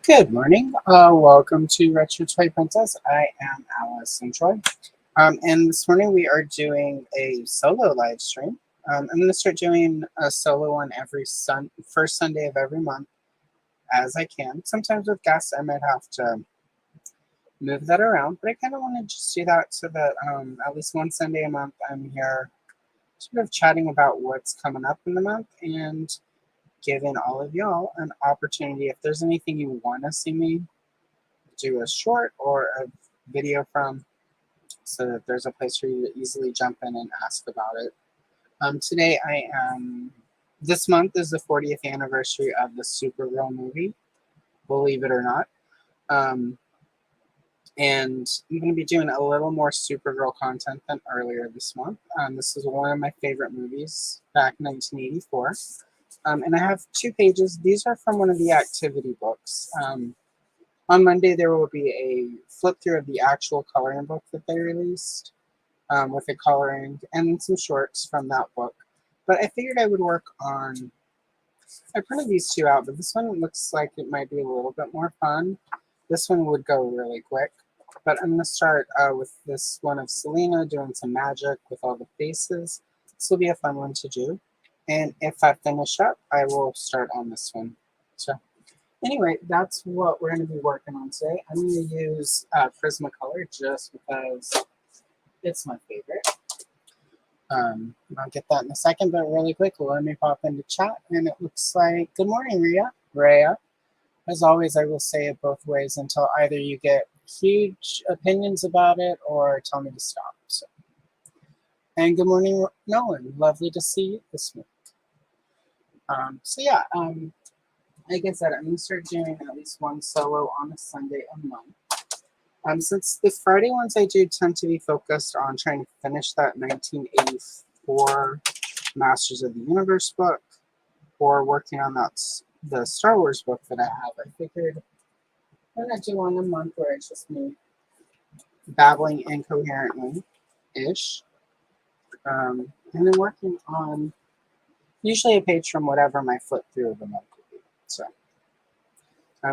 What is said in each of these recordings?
Good morning. Welcome to Retro Toy Princess. I am Alice and Troy. And this morning we are doing a solo live stream. I'm going to start doing a solo on every first Sunday of every month as I can. Sometimes with guests, I might have to move that around, but I kind of want to just do that so that at least one Sunday a month I'm here sort of chatting about what's coming up in the month and giving all of y'all an opportunity. If there's anything you want to see me do a short or a video from, so that there's a place for you to easily jump in and ask about it. Today this month is the 40th anniversary of the Supergirl movie, believe it or not. And I'm going to be doing a little more Supergirl content than earlier this month. This is one of my favorite movies back in 1984. And I have 2 pages. These are from one of the activity books. On Monday, there will be a flip through of the actual coloring book that they released with the coloring and some shorts from that book. But I figured I would work on, I printed these 2 out, but this one looks like it might be a little bit more fun. This one would go really quick. But I'm going to start with this one of Selena doing some magic with all the faces. This will be a fun one to do. And if I finish up, I will start on this one. So anyway, that's what we're going to be working on today. I'm going to use Prismacolor just because it's my favorite. I'll get that in a second, but really quick, let me pop into chat. And it looks like, good morning, Rhea. As always, I will say it both ways until either you get huge opinions about it or tell me to stop. So. And good morning, Nolan. Lovely to see you this week. Like I said, I'm going to start doing at least one solo on a Sunday a month. Since the Friday ones I do tend to be focused on trying to finish that 1984 Masters of the Universe book or working on the Star Wars book that I have, I figured I'm going to do one a month where it's just me babbling incoherently-ish. And then working on usually a page from whatever my flip through of the month would be.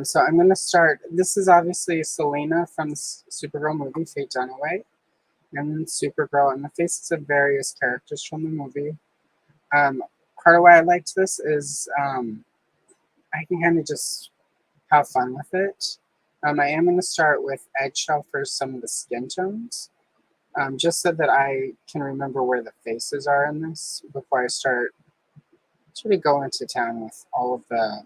So I'm going to start. This is obviously Selena from the Supergirl movie, Fate Dunaway, and then Supergirl and the faces of various characters from the movie. Part of why I liked this is I can kind of just have fun with it. I am going to start with Eggshell for some of the skin tones, just so that I can remember where the faces are in this before I start sort of going to town with all of the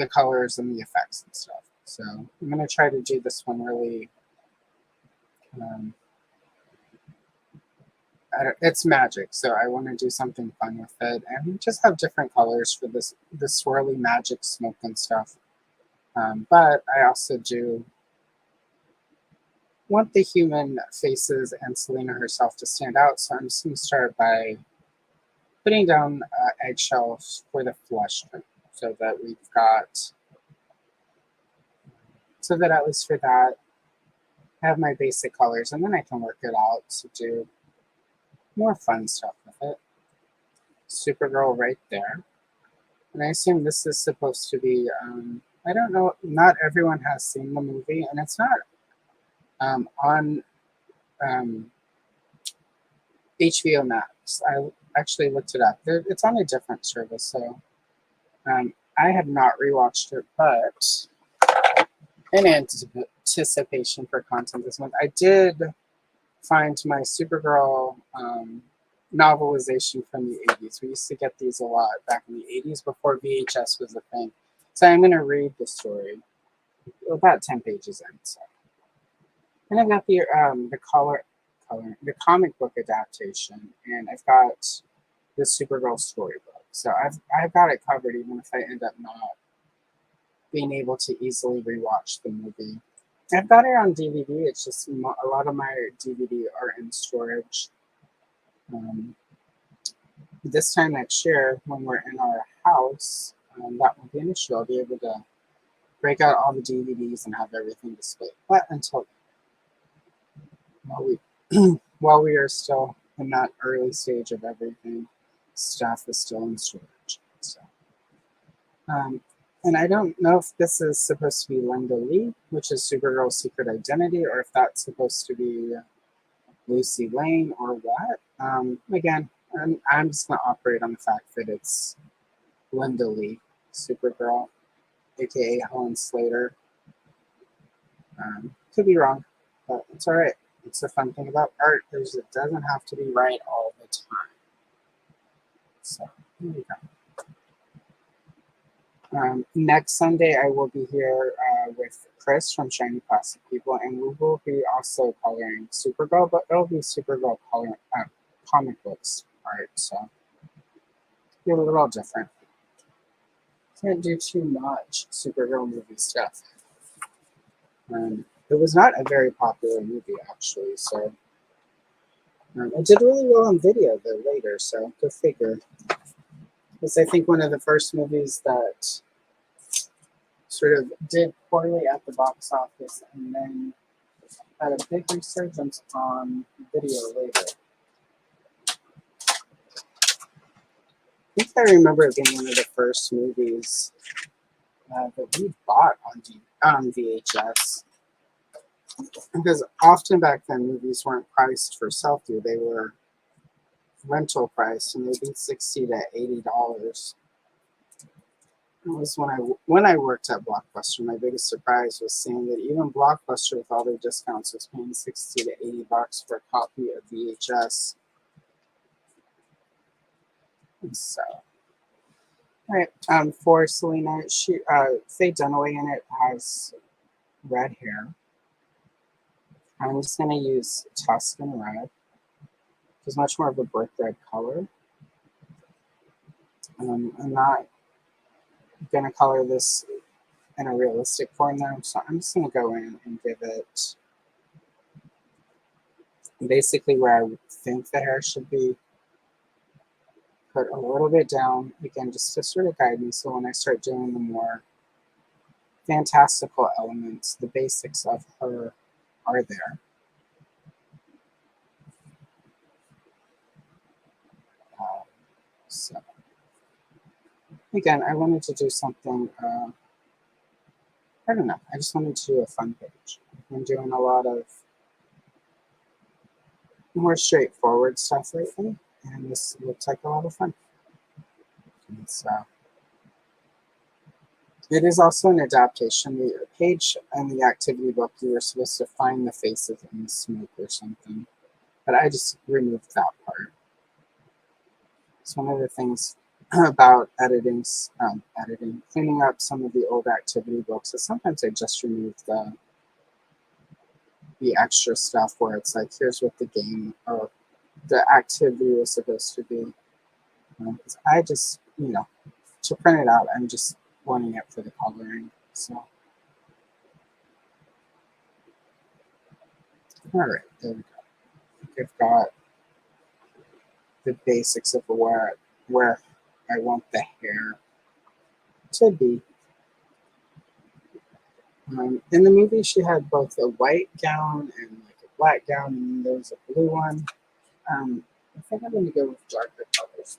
colors and the effects and stuff. So I'm going to try to do this one really, it's magic, so I want to do something fun with it and just have different colors for this swirly magic smoke and stuff. But I also do want the human faces and Selena herself to stand out, so I'm just going to start by putting down eggshells for the flesh tone, so that we've got, so that at least for that, I have my basic colors, and then I can work it out to do more fun stuff with it. Supergirl right there. And I assume this is supposed to be, I don't know, not everyone has seen the movie, and it's not on HBO Max. I actually looked it up. It's on a different service, so I have not rewatched it, but in anticipation for content this month, I did find my Supergirl novelization from the 80s. We used to get these a lot back in the 80s before VHS was a thing. So I'm going to read the story, about 10 pages in. So. And I've got the comic book adaptation, and I've got the Supergirl storybook. So I've got it covered, even if I end up not being able to easily rewatch the movie. I've got it on DVD. It's just a lot of my DVD are in storage. This time next year, when we're in our house, that won't be an issue. I'll be able to break out all the DVDs and have everything displayed. But until while we are still in that early stage of everything, stuff is still in storage. So, And I don't know if this is supposed to be Linda Lee, which is Supergirl's secret identity, or if that's supposed to be Lucy Lane or what. Again, I'm just going to operate on the fact that it's Linda Lee, Supergirl, aka Helen Slater. Could be wrong, but it's all right. It's the fun thing about art is it doesn't have to be right all the time. So here we go. Next Sunday, I will be here with Chris from Shiny Plastic People, and we will be also coloring Supergirl, but it'll be Supergirl comic books art, so it'll be a little different. Can't do too much Supergirl movie stuff. It was not a very popular movie, actually, so it did really well on video, though, later, so go figure. It's, I think, one of the first movies that sort of did poorly at the box office and then had a big resurgence on video later. I think I remember it being one of the first movies that we bought on VHS. Because often back then, movies weren't priced for sell-through; they were rental priced, and they'd be $60 to $80. It was when I worked at Blockbuster. My biggest surprise was seeing that even Blockbuster, with all their discounts, was paying $60 to $80 for a copy of VHS. And so, all right, for Selena, Faye Dunaway in it has red hair. I'm just going to use Tuscan Red, which is much more of a brick red color. I'm not going to color this in a realistic form though, so I'm just going to go in and give it basically where I think the hair should be. Put a little bit down, again, just to sort of guide me, so when I start doing the more fantastical elements, the basics of her are there. So, again, I wanted to do something, I don't know, I just wanted to do a fun page. I've been doing a lot of more straightforward stuff lately, and this looks like a lot of fun. And so, it is also an adaptation. The page and the activity book, you were supposed to find the faces in the smoke or something, but I just removed that part. It's one of the things about cleaning up some of the old activity books. So sometimes I just remove the extra stuff where it's like, here's what the game or the activity was supposed to be. I just, to print it out, I'm just wanting it for the coloring. So, all right, there we go. I think I've got the basics of where I want the hair to be. In the movie, she had both a white gown and like a black gown, and there was a blue one. I think I'm going to go with darker colors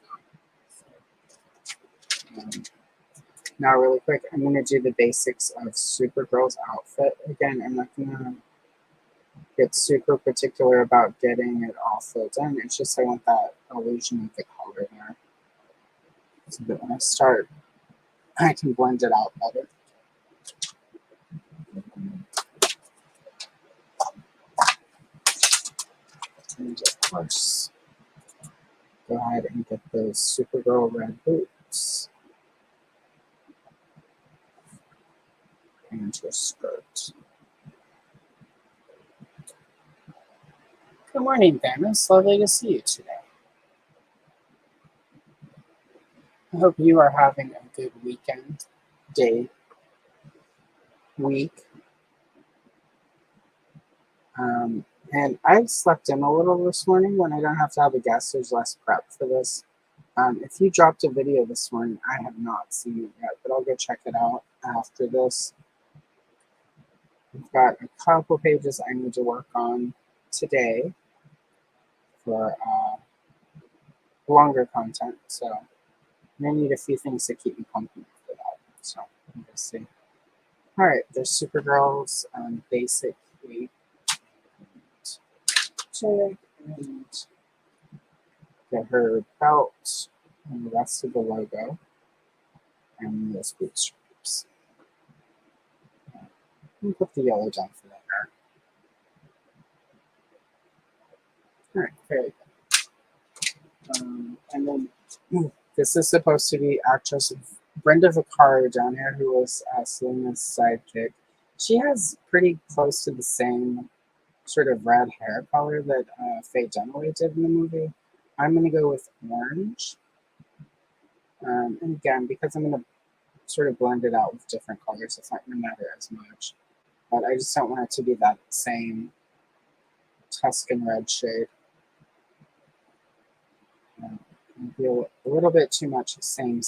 now. Now, really quick, I'm going to do the basics of Supergirl's outfit. Again, I'm not going to get super particular about getting it all filled in. It's just I want that illusion of the color there, so that when I start, I can blend it out better. And of course, go ahead and get those Supergirl red boots and your skirt. Good morning, Thanos. Lovely to see you today. I hope you are having a good weekend, day, week. And I slept in a little this morning. When I don't have to have a guest, there's less prep for this. If you dropped a video this morning, I have not seen it yet, but I'll go check it out after this. I've got a couple pages I need to work on today for longer content, so I need a few things to keep me pumping for that. So Let's see. All right, there's Supergirl's basic check and get her belt and the rest of the logo and those boot straps. And put the yellow down for that. All right, very good. And then this is supposed to be actress Brenda Vaccaro down here, who was Selena's sidekick. She has pretty close to the same sort of red hair color that Faye Dunaway did in the movie. I'm going to go with orange. And again, because I'm going to sort of blend it out with different colors, it's not going to matter as much. But I just don't want it to be that same Tuscan red shade. Be a little bit too much same.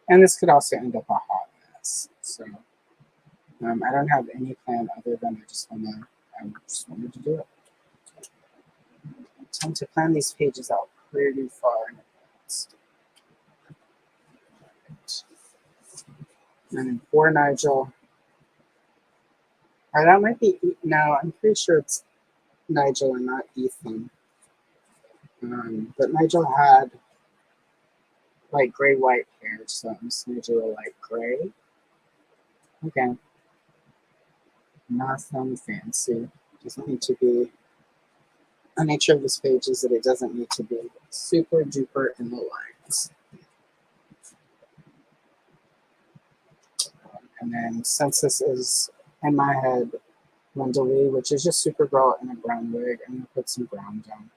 And this could also end up a hot mess. So I don't have any plan other than I just wanted to do it. I tend to plan these pages out pretty far in advance. And then for Nigel, or that might be, no, I'm pretty sure it's Nigel and not Ethan. But Nigel had like gray-white hair, so I'm just going to do a light gray. Again, nothing fancy. Doesn't need to be. The nature of this page is that it doesn't need to be super duper in the lines. And then since this is in my head, Linda Lee, which is just Supergirl in a brown wig, I'm going to put some brown down.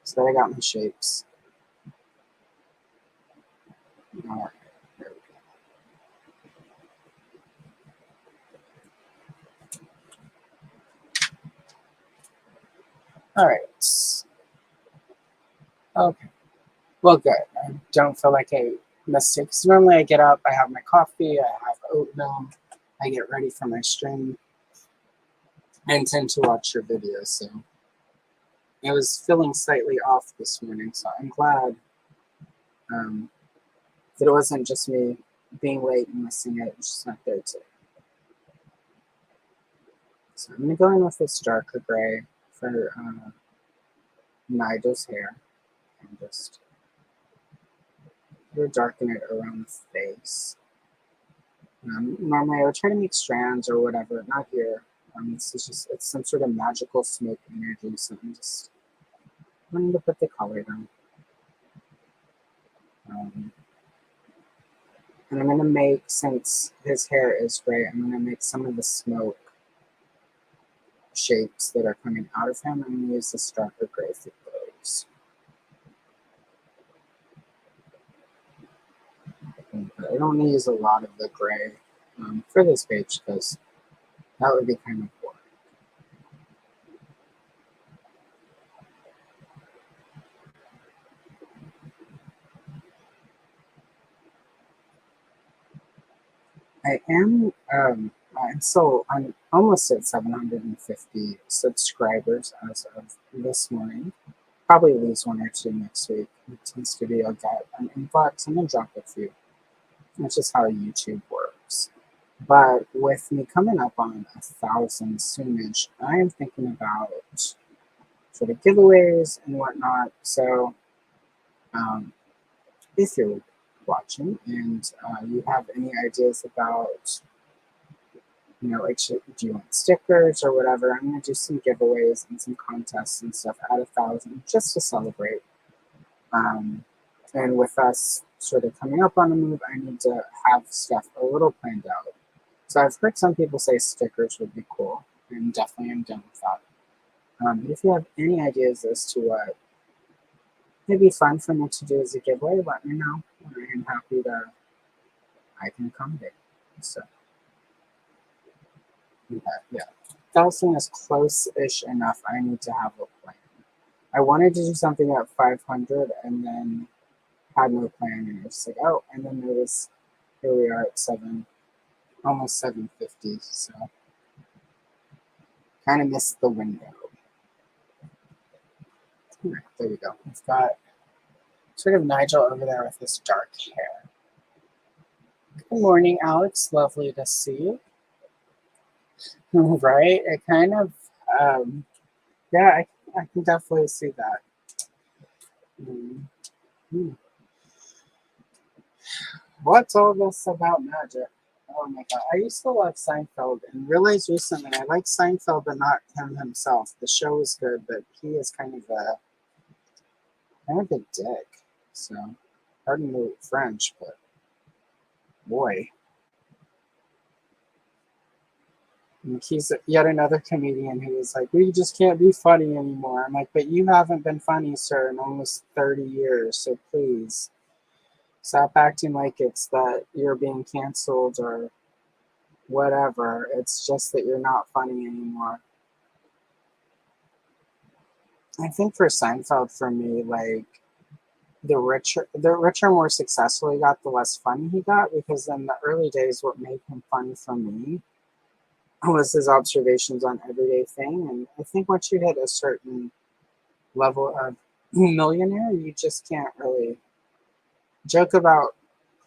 So that I got my shapes. All right, there we go. All right. Okay. Well, good. I don't feel like I missed it. Because normally I get up, I have my coffee, I have oatmeal, I get ready for my stream. I intend to watch your videos, so I was feeling slightly off this morning, so I'm glad that it wasn't just me being late and missing it. It's just not there today. So I'm going to go in with this darker gray for Nigel's hair and just darken it around the face. Normally I would try to make strands or whatever, not here. This is just, it's some sort of magical smoke energy, so I'm just wanting to put the color down. And I'm going to make, since his hair is gray, I'm going to make some of the smoke shapes that are coming out of him. I'm going to use this darker gray for those. But I don't need to use a lot of the gray for this page because that would be kind of boring. I'm almost at 750 subscribers as of this morning. Probably lose one or two next week. It tends to be I'll get an influx and then drop a few. That's just how YouTube works. But with me coming up on 1,000 soonish, I am thinking about sort of giveaways and whatnot. So if you're watching and you have any ideas about, like, do you want stickers or whatever, I'm going to do some giveaways and some contests and stuff at 1,000 just to celebrate. And with us sort of coming up on the move, I need to have stuff a little planned out. So I've heard some people say stickers would be cool, and definitely I'm done with that. But if you have any ideas as to what would be fun for me to do as a giveaway, let me know. I'm happy I can accommodate. So, yeah. 1,000 is close-ish enough. I need to have a plan. I wanted to do something at 500 and then had no plan, and it was like, oh, and then here we are at almost 750, so kind of missed the window. All right, there we go. We've got sort of Nigel over there with this dark hair. Good morning, Alex. Lovely to see you. Right? It kind of, um, yeah, I can definitely see that. Mm. Hmm. What's all this about magic? Oh my god. I used to love Seinfeld and realized recently I like Seinfeld but not him himself. The show is good, but he is kind of a dick. So pardon the French, but boy. And he's yet another comedian who is like, we just can't be funny anymore. I'm like, but you haven't been funny, sir, in almost 30 years, so please stop acting like it's that you're being canceled or whatever. It's just that you're not funny anymore. I think for Seinfeld, for me, like the richer, more successful he got, the less funny he got. Because in the early days, what made him funny for me was his observations on everyday thing. And I think once you hit a certain level of millionaire, you just can't really joke about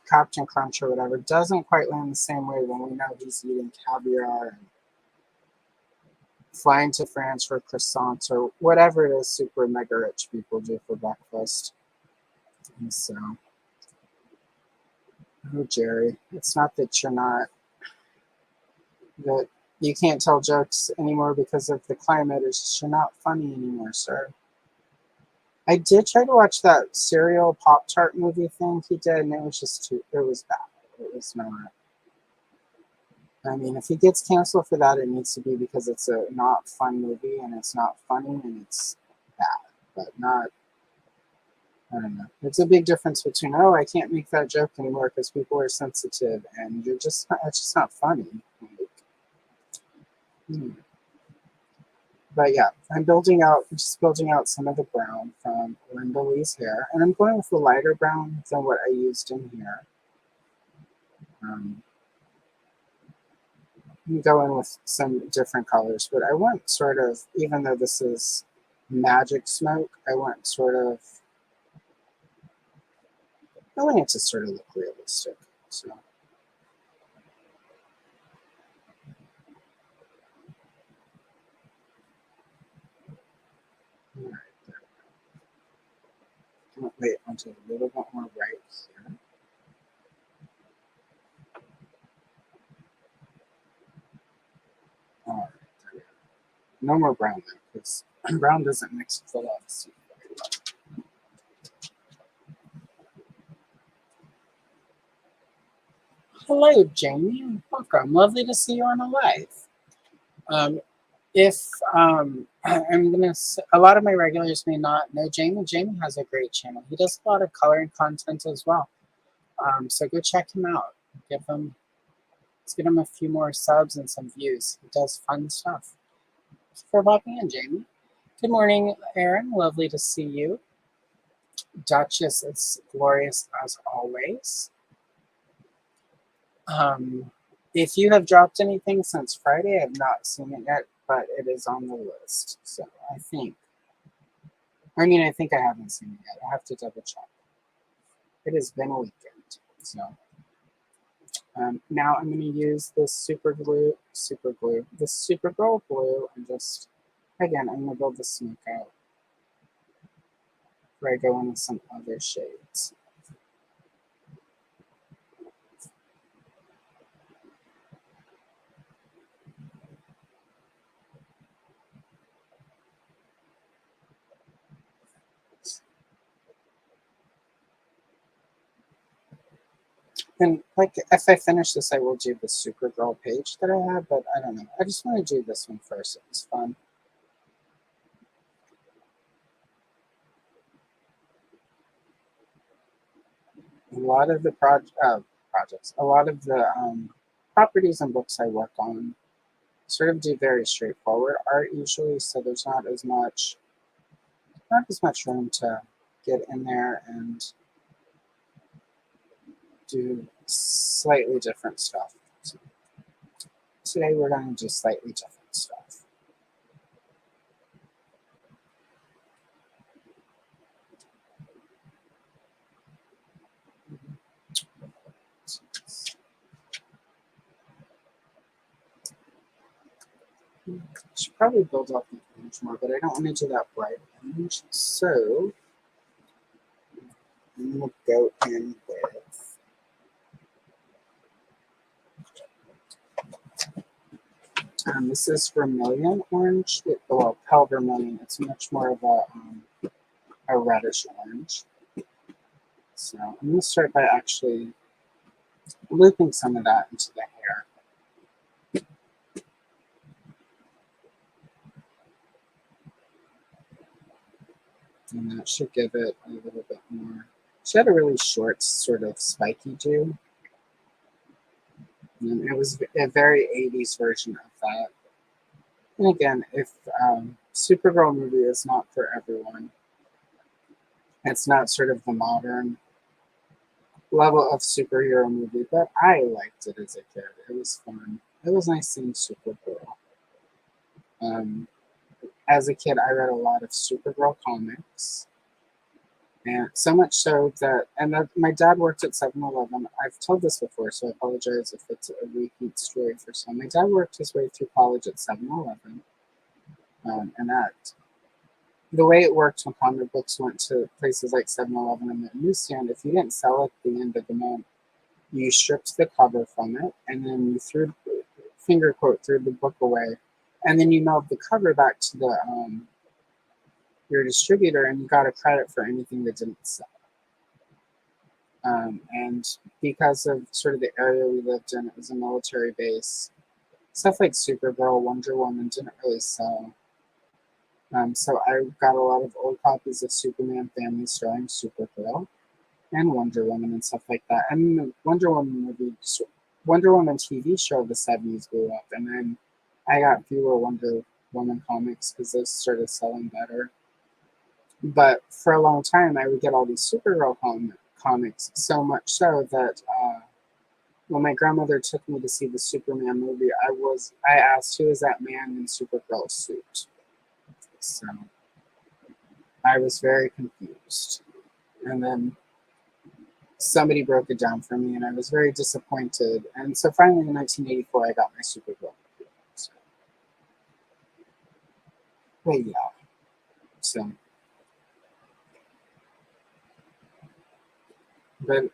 Captain Crunch or whatever. Doesn't quite land the same way when we know he's eating caviar and flying to France for croissants or whatever it is super mega rich people do for breakfast. And so, oh, Jerry, it's not that you're not, that you can't tell jokes anymore because of the climate. It's just you're not funny anymore, sir. I did try to watch that cereal Pop Tart movie thing he did, and it was just it was bad. It was not. I mean, if he gets canceled for that, it needs to be because it's a not fun movie and it's not funny and it's bad, but not. I don't know. There's a big difference between I can't make that joke anymore because people are sensitive and you're just not, it's just not funny. Like, hmm. But yeah, just building out some of the brown from Linda Lee's hair, and I'm going with a lighter brown than what I used in here. Um, you go in with some different colors, but I want sort of, even though this is magic smoke, I want it to sort of look realistic. So, all right, wait, I'll do a little bit more right here. All right, there we go. No more brown though, because brown doesn't mix with a lot of soup very well. Hello, Jamie. Welcome. Lovely to see you on a live. Um, if I'm gonna, a lot of my regulars may not know Jamie. Jamie has a great channel. He does a lot of coloring content as well. So go check him out. Let's get him a few more subs and some views. He does fun stuff. Thanks for popping in, Jamie. Good morning, Aaron. Lovely to see you. Duchess, it's glorious as always. Um, if you have dropped anything since Friday, I have not seen it yet, but it is on the list. So I think I haven't seen it yet. I have to double check. It has been a weekend. So now I'm going to use this this Supergirl blue, and just, again, I'm going to build the smoke out where I go in with some other shades. And like, if I finish this, I will do the Supergirl page that I have, but I don't know. I just want to do this one first. It was fun. A lot of the projects, a lot of the properties and books I work on sort of do very straightforward art usually, so there's not as much room to get in there and do slightly different stuff. So today we're going to do slightly different stuff. I should probably build up the image more, but I don't want to do that bright image. So I'm going to go in with this is vermilion orange. Well, pale vermilion. It's much more of a reddish orange. So I'm going to start by actually looping some of that into the hair. And that should give it a little bit more. She had a really short, sort of spiky do. And it was a very 80s version of that. And again, if Supergirl movie is not for everyone, it's not sort of the modern level of superhero movie, but I liked it as a kid. It was fun. It was nice seeing Supergirl. As a kid, I read a lot of Supergirl comics. And so much so that, my dad worked at 7-Eleven. I've told this before, so I apologize if it's a repeat story for some. My dad worked his way through college at 7-Eleven. And that, the way it worked when comic books went to places like 7-Eleven and the newsstand, if you didn't sell at the end of the month, you stripped the cover from it, and then you threw, finger quote, threw the book away, and then you mailed the cover back to the your distributor, and you got a credit for anything that didn't sell. And because of sort of the area we lived in, it was a military base. Stuff like Supergirl, Wonder Woman didn't really sell. So I got a lot of old copies of Superman Family starring Supergirl and Wonder Woman and stuff like that. And the Wonder Woman movie, Wonder Woman TV show of the 70s blew up, and then I got fewer Wonder Woman comics because those started selling better. But for a long time, I would get all these Supergirl comics, so much so that when my grandmother took me to see the Superman movie, I asked, who is that man in Supergirl's suit? So I was very confused. And then somebody broke it down for me, and I was very disappointed. And so finally in 1984, I got my Supergirl movie. So, but yeah. So, but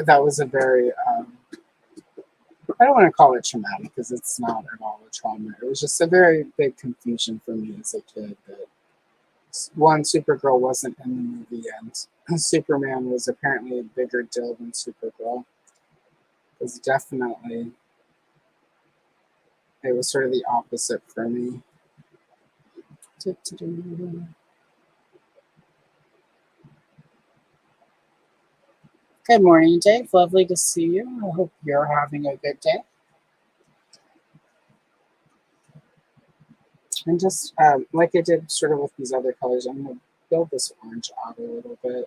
that was a very, I don't want to call it traumatic because it's not at all a trauma. It was just a very big confusion for me as a kid that one, Supergirl wasn't in the movie, and Superman was apparently a bigger deal than Supergirl. It was definitely, it was sort of the opposite for me. Good morning, Dave. Lovely to see you. I hope you're having a good day. And just like I did sort of with these other colors, I'm going to build this orange out a little bit.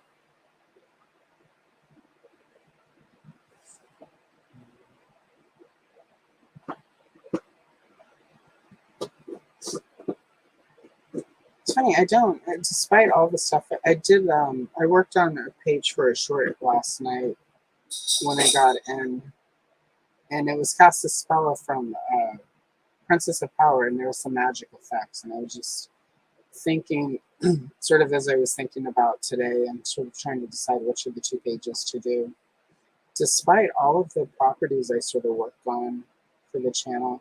It's funny, despite all the stuff I did, I worked on a page for a short last night when I got in, and it was cast a spell from Princess of Power, and there was some magic effects, and I was just thinking, sort of as I was thinking about today, and sort of trying to decide which of the two pages to do. Despite all of the properties I sort of worked on for the channel,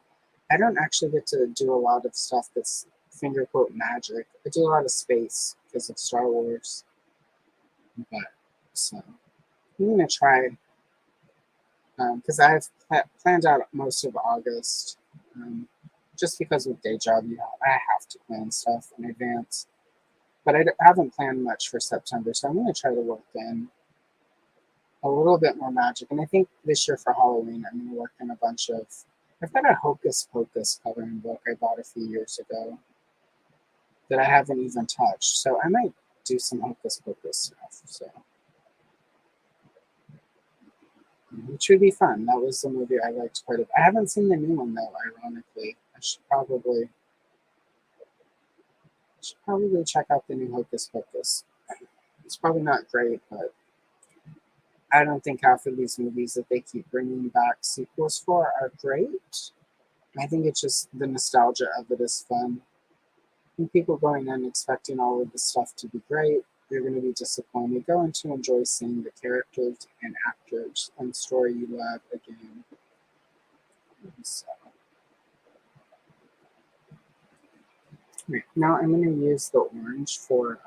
I don't actually get to do a lot of stuff that's finger quote magic. I do a lot of space because of Star Wars. But so I'm gonna try because I've planned out most of August. Just because with day job, I have to plan stuff in advance. But I haven't planned much for September, so I'm going to try to work in a little bit more magic. And I think this year for Halloween, I'm going to work in a bunch of. I've got a Hocus Pocus coloring book I bought a few years ago that I haven't even touched. So I might do some Hocus Pocus stuff. So, which would be fun. That was the movie I liked quite a bit. I haven't seen the new one though, ironically. I should probably check out the new Hocus Pocus. It's probably not great, but I don't think half of these movies that they keep bringing back sequels for are great. I think it's just the nostalgia of it is fun. And people going in expecting all of the stuff to be great, you're going to be disappointed. Go in to enjoy seeing the characters and actors and story you love again. So, right, now I'm going to use the orange for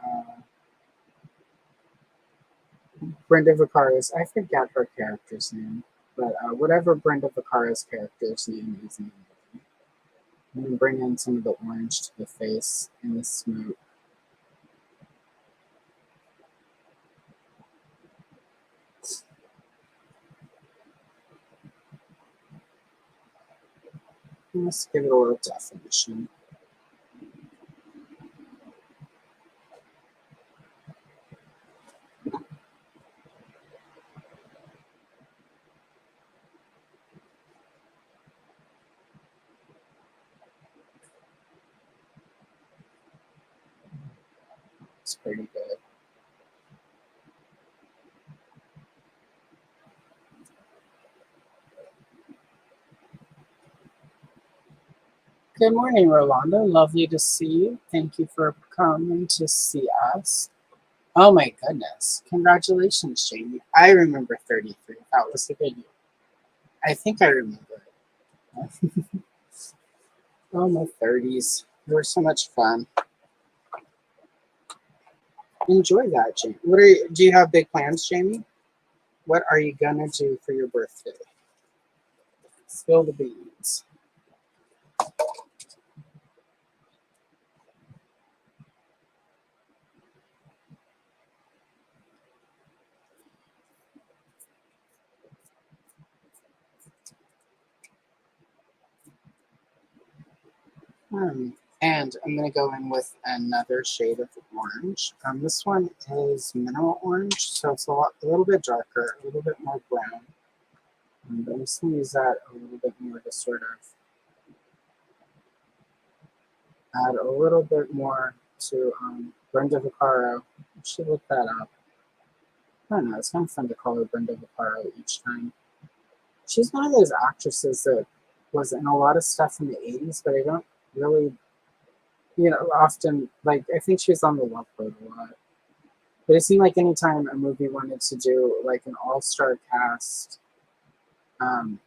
Brenda Vicaria's. I forget her character's name, but whatever Brenda Vicaria's character's name is in the movie. I'm going to bring in some of the orange to the face and the smoke. Let's give it a little definition. It's pretty good. Good morning, Rolanda. Lovely to see you. Thank you for coming to see us. Oh my goodness. Congratulations, Jamie. I remember 33. That was the good year. I think I remember it. Oh, my 30s. They were so much fun. Enjoy that, Jamie. Do you have big plans, Jamie? What are you gonna do for your birthday? Spill the beans. And I'm going to go in with another shade of orange. This one is mineral orange, so it's a little bit darker, a little bit more brown. But I'm just going to use that a little bit more to sort of add a little bit more to Brenda Vaccaro. I should look that up. I don't know, it's kind of fun to call her Brenda Vaccaro each time. She's one of those actresses that was in a lot of stuff in the 80s, but I don't really often, like, I think she was on the Love Boat a lot. But it seemed like anytime a movie wanted to do, like, an all-star cast, and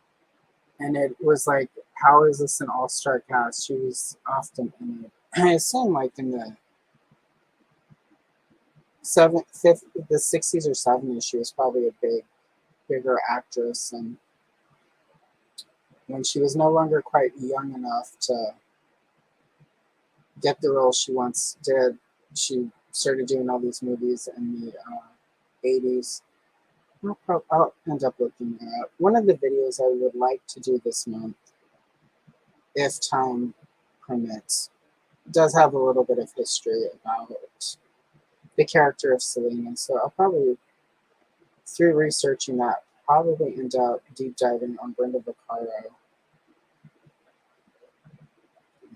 it was like, how is this an all-star cast? She was often in it. I assume, like, in the 60s or 70s, she was probably a bigger actress, and when she was no longer quite young enough to get the role she once did, she started doing all these movies in the 80s. I'll end up looking at one of the videos I would like to do this month, if time permits. Does have a little bit of history about the character of Selena, so I'll probably, through researching that, probably end up deep diving on Brenda Vaccaro.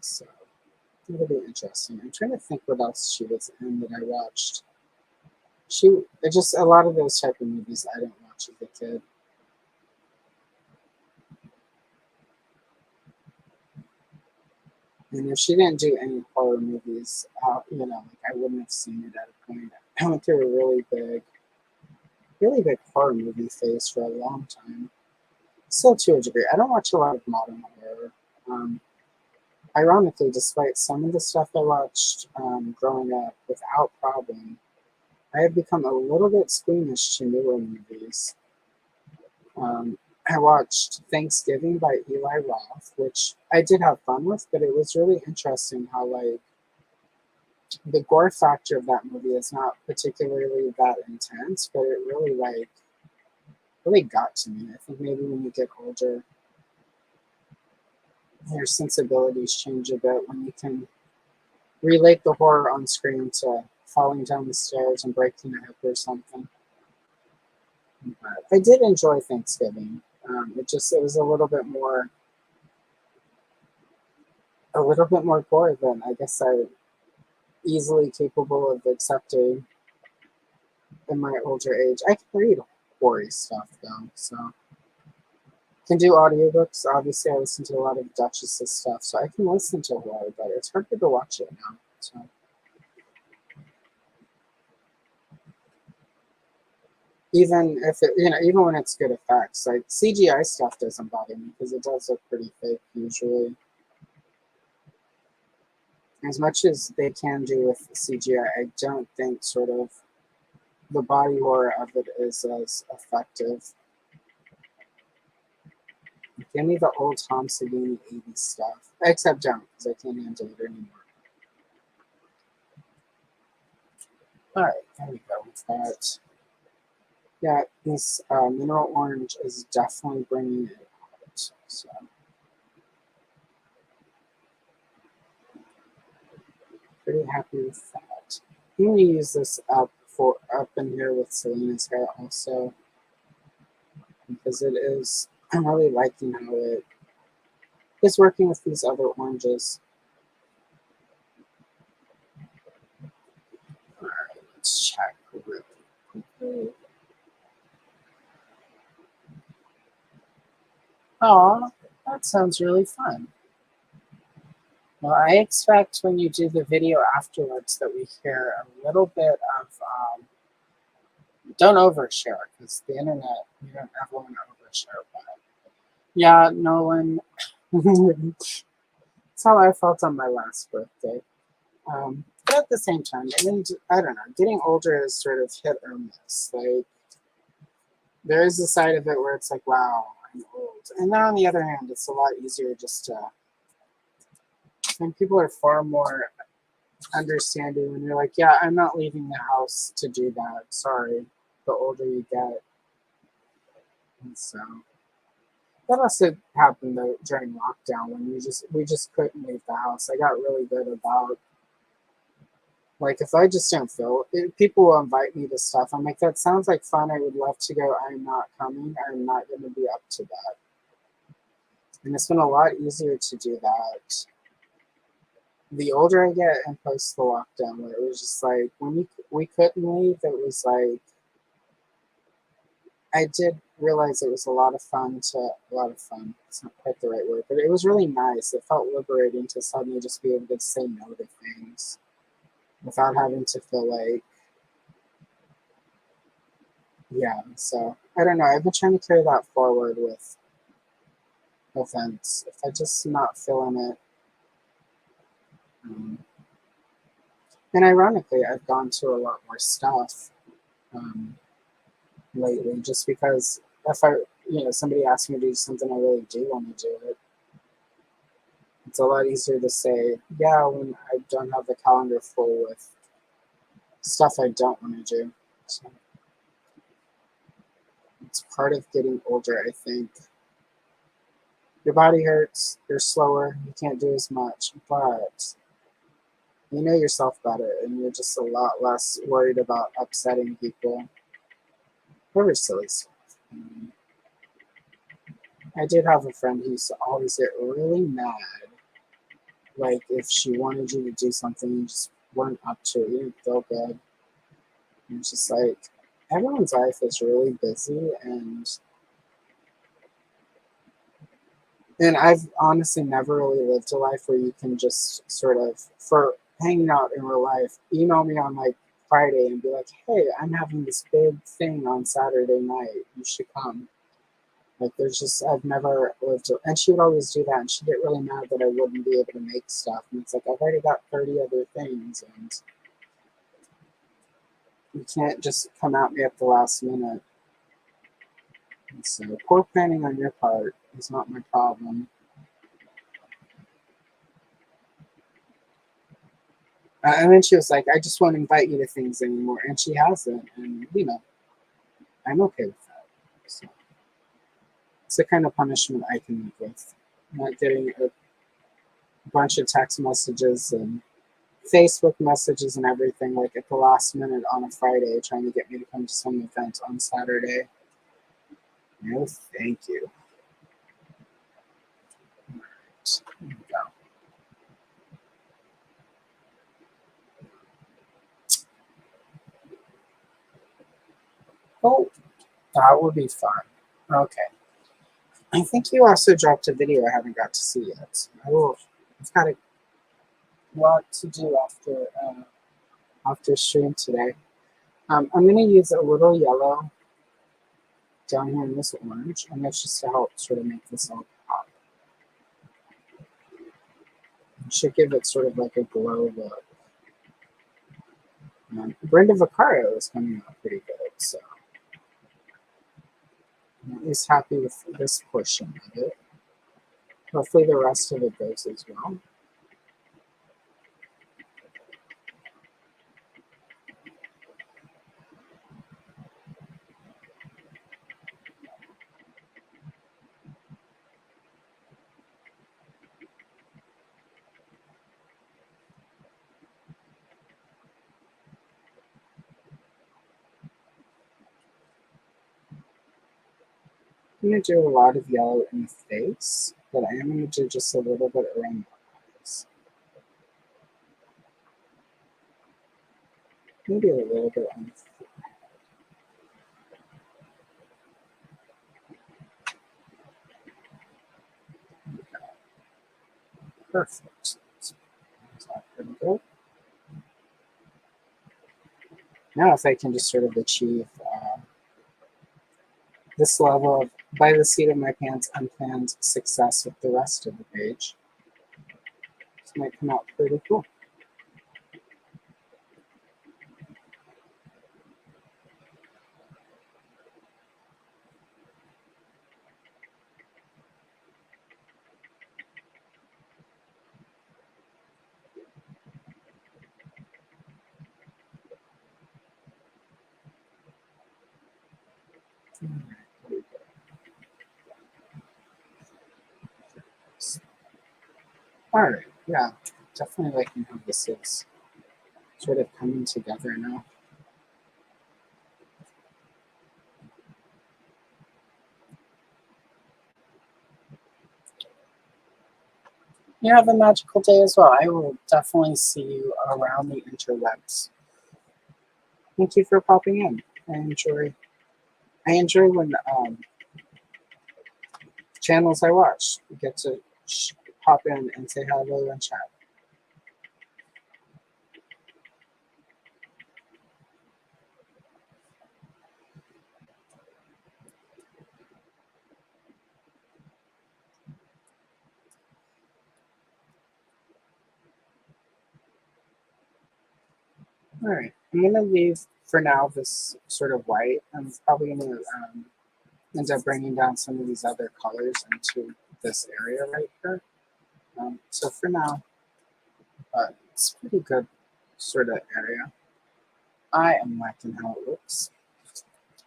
So it'll be interesting. I'm trying to think what else she was in that I watched. Just a lot of those type of movies I didn't watch as a kid. And if she didn't do any horror movies, like I wouldn't have seen it at a point. I went through a really big horror movie phase for a long time. Still to a degree. I don't watch a lot of modern horror. Ironically, despite some of the stuff I watched growing up without problem, I have become a little bit squeamish to newer movies. I watched Thanksgiving by Eli Roth, which I did have fun with, but it was really interesting how, like, the gore factor of that movie is not particularly that intense, but it really got to me. I think maybe when you get older, your sensibilities change a bit when you can relate the horror on screen to falling down the stairs and breaking a hip or something. But I did enjoy Thanksgiving. It was a little bit more gore than I guess I easily capable of accepting in my older age. I can read gory stuff though, so Can do audiobooks. Obviously, I listen to a lot of Duchess's stuff, so I can listen to horror, but it's harder to watch it now. So even if it, even when it's good effects, like CGI stuff doesn't bother me because it does look pretty fake usually. As much as they can do with CGI, I don't think sort of the body horror of it is as effective. Give me the old Tom Savini 80s stuff. Except don't, because I can't handle it anymore. Alright, there we go with that. Yeah, this mineral orange is definitely bringing it out. So, pretty happy with that. I'm going to use this up in here with Selena's hair also, because it is, I'm really liking how it is working with these other oranges. Alright, let's check really quickly. Aw, that sounds really fun. Well, I expect when you do the video afterwards that we hear a little bit of, don't overshare, because the internet, you don't ever want to overshare. But yeah, Nolan, that's how I felt on my last birthday. But at the same time, and I don't know, getting older is sort of hit or miss. Like, there is a side of it where it's like, wow, I'm old. And then on the other hand, it's a lot easier just to, and people are far more understanding when you're like, yeah, I'm not leaving the house to do that. Sorry. The older you get. And so that also happened though during lockdown when we just couldn't leave the house. I got really good about, like, if I just don't feel it, people will invite me to stuff. I'm like, that sounds like fun. I would love to go. I'm not coming. I'm not going to be up to that. And it's been a lot easier to do that the older I get and post the lockdown, where it was just like when we couldn't leave, it was like I did realize it was a lot of fun a lot of fun. It's not quite the right word, but it was really nice. It felt liberating to suddenly just be able to say no to things without having to feel like, yeah. So I don't know. I've been trying to carry that forward with events. If I just not feeling it, um, and ironically, I've gone to a lot more stuff. Lately, just because if somebody asks me to do something, I really do want to do it. It's a lot easier to say, yeah, when I don't have the calendar full with stuff I don't want to do. So it's part of getting older, I think. Your body hurts, you're slower, you can't do as much, but you know yourself better and you're just a lot less worried about upsetting people. Whatever silly stuff. I did have a friend who used to always get really mad. Like if she wanted you to do something, you just weren't up to it. You didn't feel good. And it's just like everyone's life is really busy, and I've honestly never really lived a life where you can just sort of for hanging out in real life, email me on like Friday and be like, hey, I'm having this big thing on Saturday night. You should come. Like there's just I've never lived and she would always do that and she'd get really mad that I wouldn't be able to make stuff. And it's like I've already got 30 other things and you can't just come at me at the last minute. And so poor planning on your part is not my problem. And then she was like, I just won't invite you to things anymore. And she hasn't. And, I'm okay with that. So it's the kind of punishment I can live with. Not getting a bunch of text messages and Facebook messages and everything like at the last minute on a Friday trying to get me to come to some event on Saturday. No, thank you. All right, here we go. Oh, that would be fun. Okay. I think you also dropped a video I haven't got to see yet. I've got a lot to do after stream today. I'm going to use a little yellow down here in this orange, and that's just to help sort of make this all pop. It should give it sort of like a glow look. Brenda Vaccaro is coming out pretty good, so I'm at least happy with this portion of it. Hopefully the rest of it goes as well. I'm going to do a lot of yellow in the face, but I am going to do just a little bit around the eyes. Maybe a little bit on the forehead. Perfect. That's pretty good. Now if I can just sort of achieve this level of, by the seat of my pants, unplanned success with the rest of the page, this might come out pretty cool. Alright, yeah, definitely liking how this is sort of coming together now. You have a magical day as well. I will definitely see you around the interwebs. Thank you for popping in. I enjoy when channels I watch get to pop in and say hello and chat. All right, I'm gonna leave for now this sort of white. I'm probably gonna end up bringing down some of these other colors into this area right here. So for now, it's a pretty good sort of area. I am liking how it looks.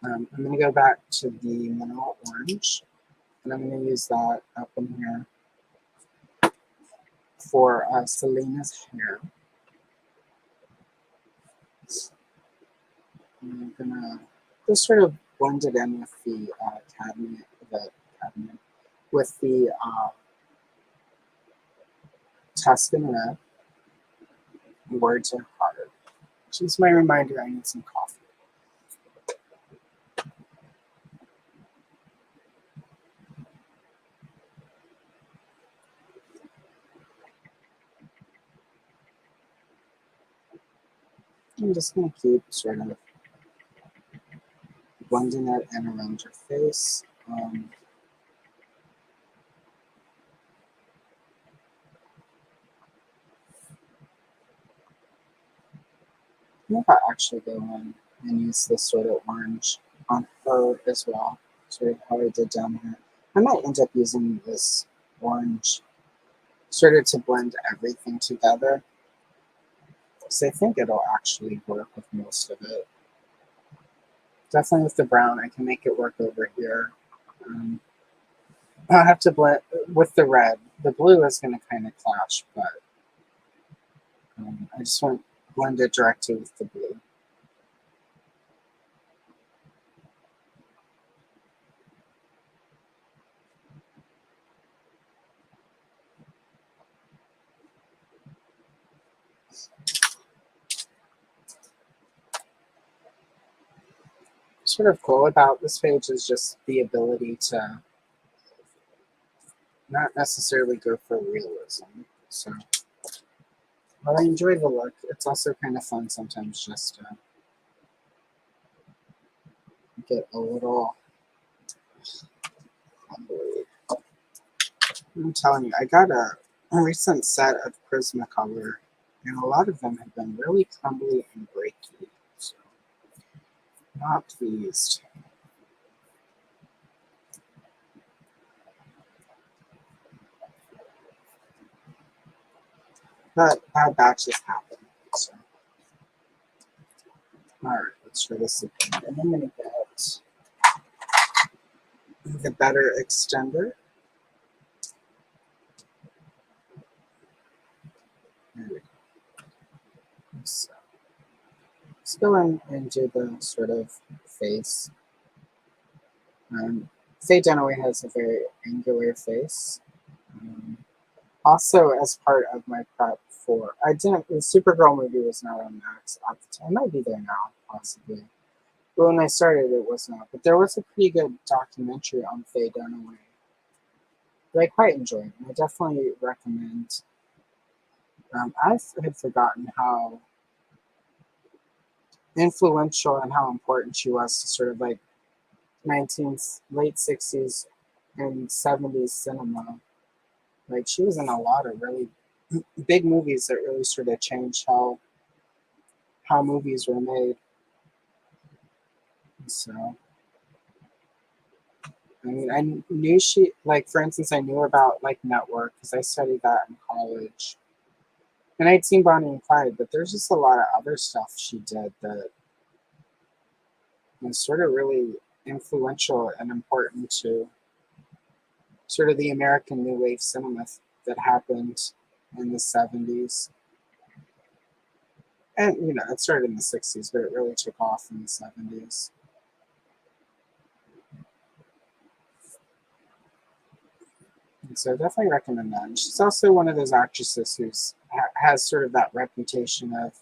I'm going to go back to the mineral orange, and I'm going to use that up in here for Selena's hair. I'm going to just sort of blend it in with the cadmium, with the Tuscan red. Words are hard. Just my reminder I need some coffee. I'm just going to keep sort of blending it in around your face. I think I'll actually go in and use this sort of orange on her as well, sort of how I did down here. I might end up using this orange sort of to blend everything together, because I think it'll actually work with most of it. Definitely with the brown, I can make it work over here. I'll have to blend with the red. The blue is going to kind of clash, but I just want to blend it directly with the blue. Sort of cool about this page is just the ability to not necessarily go for realism. So, but I enjoy the look. It's also kind of fun sometimes just to get a little. I'm telling you, I got a recent set of Prismacolor, and a lot of them have been really crumbly and breaky. So, not pleased. But bad batches happen. So, alright, let's try this again. And I'm going to get the better extender. There we go. So, let's go in and do the sort of face. Faye Dunaway has a very angular face. Also, as part of my prep for, the Supergirl movie was not on Max at the time. It might be there now, possibly. But when I started, it was not. But there was a pretty good documentary on Faye Dunaway that I quite enjoyed, and I definitely recommend. I had forgotten how influential and how important she was to sort of like late 60s and 70s cinema. Like she was in a lot of really big movies that really sort of changed how movies were made. So I mean, I knew she, like, for instance, I knew about like Network because I studied that in college, and I'd seen Bonnie and Clyde, but there's just a lot of other stuff she did that was sort of really influential and important to sort of the American New Wave cinema that happened in the 70s. And, you know, it started in the 60s, but it really took off in the 70s. And so I definitely recommend that. And she's also one of those actresses who has sort of that reputation of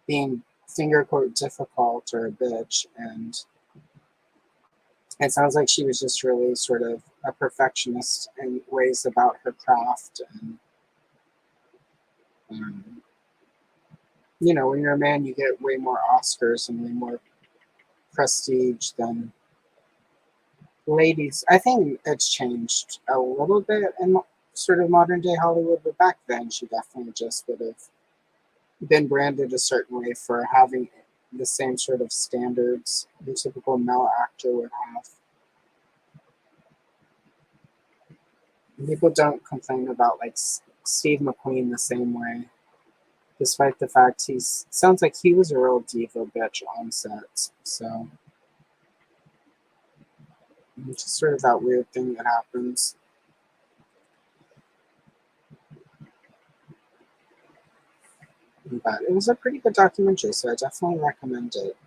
being finger quote difficult or a bitch. And it sounds like she was just really sort of a perfectionist in ways about her craft. And, you know, when you're a man, you get way more Oscars and way more prestige than ladies. I think it's changed a little bit in sort of modern day Hollywood, but back then she definitely just would have been branded a certain way for having the same sort of standards the typical male actor would have. People don't complain about like Steve McQueen the same way, despite the fact sounds like he was a real diva bitch on set. So it's just sort of that weird thing that happens. But it was a pretty good documentary, so I definitely recommend it.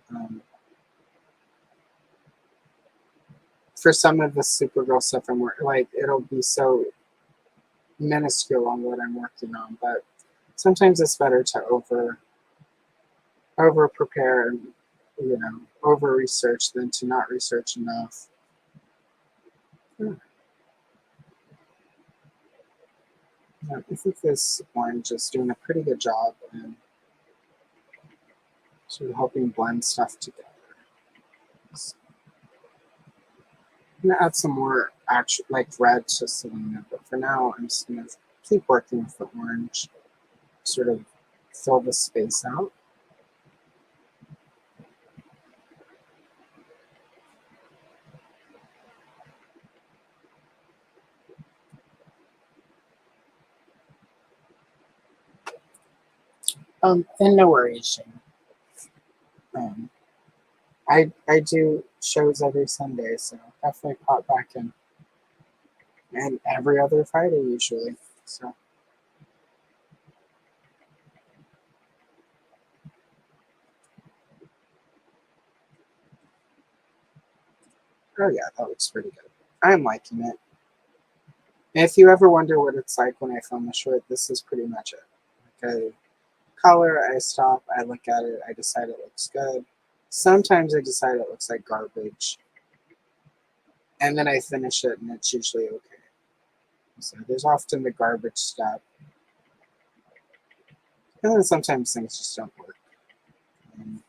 For some of the Supergirl stuff I'm working, like it'll be so minuscule on what I'm working on, but sometimes it's better to over prepare and over research than to not research enough. Yeah, I think this orange is doing a pretty good job in sort of helping blend stuff together. So I'm gonna add some more actual like red to Selena, but for now I'm just gonna keep working with the orange, sort of fill the space out. And no worries, Shane. Um, I do shows every Sunday, so definitely pop back in. And every other Friday usually. So oh yeah, that looks pretty good. I'm liking it. And if you ever wonder what it's like when I film a short, this is pretty much it. Like I color, I stop, I look at it, I decide it looks good. Sometimes I decide it looks like garbage. And then I finish it and it's usually okay. So there's often the garbage step. And then sometimes things just don't work. Um,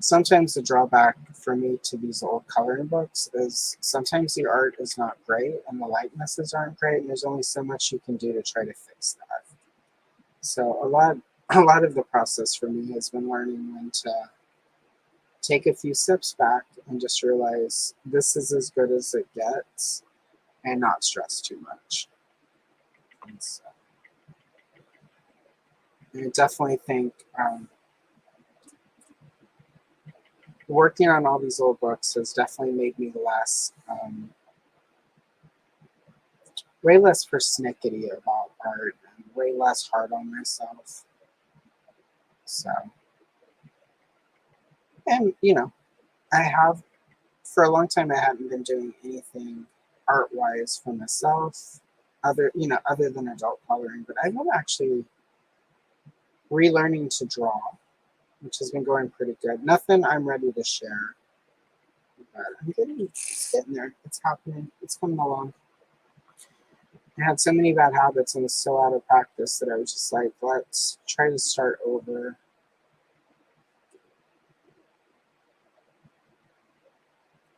Sometimes the drawback for me to these old coloring books is sometimes the art is not great and the likenesses aren't great, and there's only so much you can do to try to fix that. So a lot of the process for me has been learning when to take a few steps back and just realize this is as good as it gets and not stress too much. And so, I definitely think working on all these old books has definitely made me less, way less persnickety about art and way less hard on myself. So, and I have for a long time I hadn't been doing anything art wise for myself, other than adult coloring. But I've been actually relearning to draw, which has been going pretty good. Nothing I'm ready to share, but it's getting there. It's happening. It's coming along. I had so many bad habits and was so out of practice that I was just like, let's try to start over.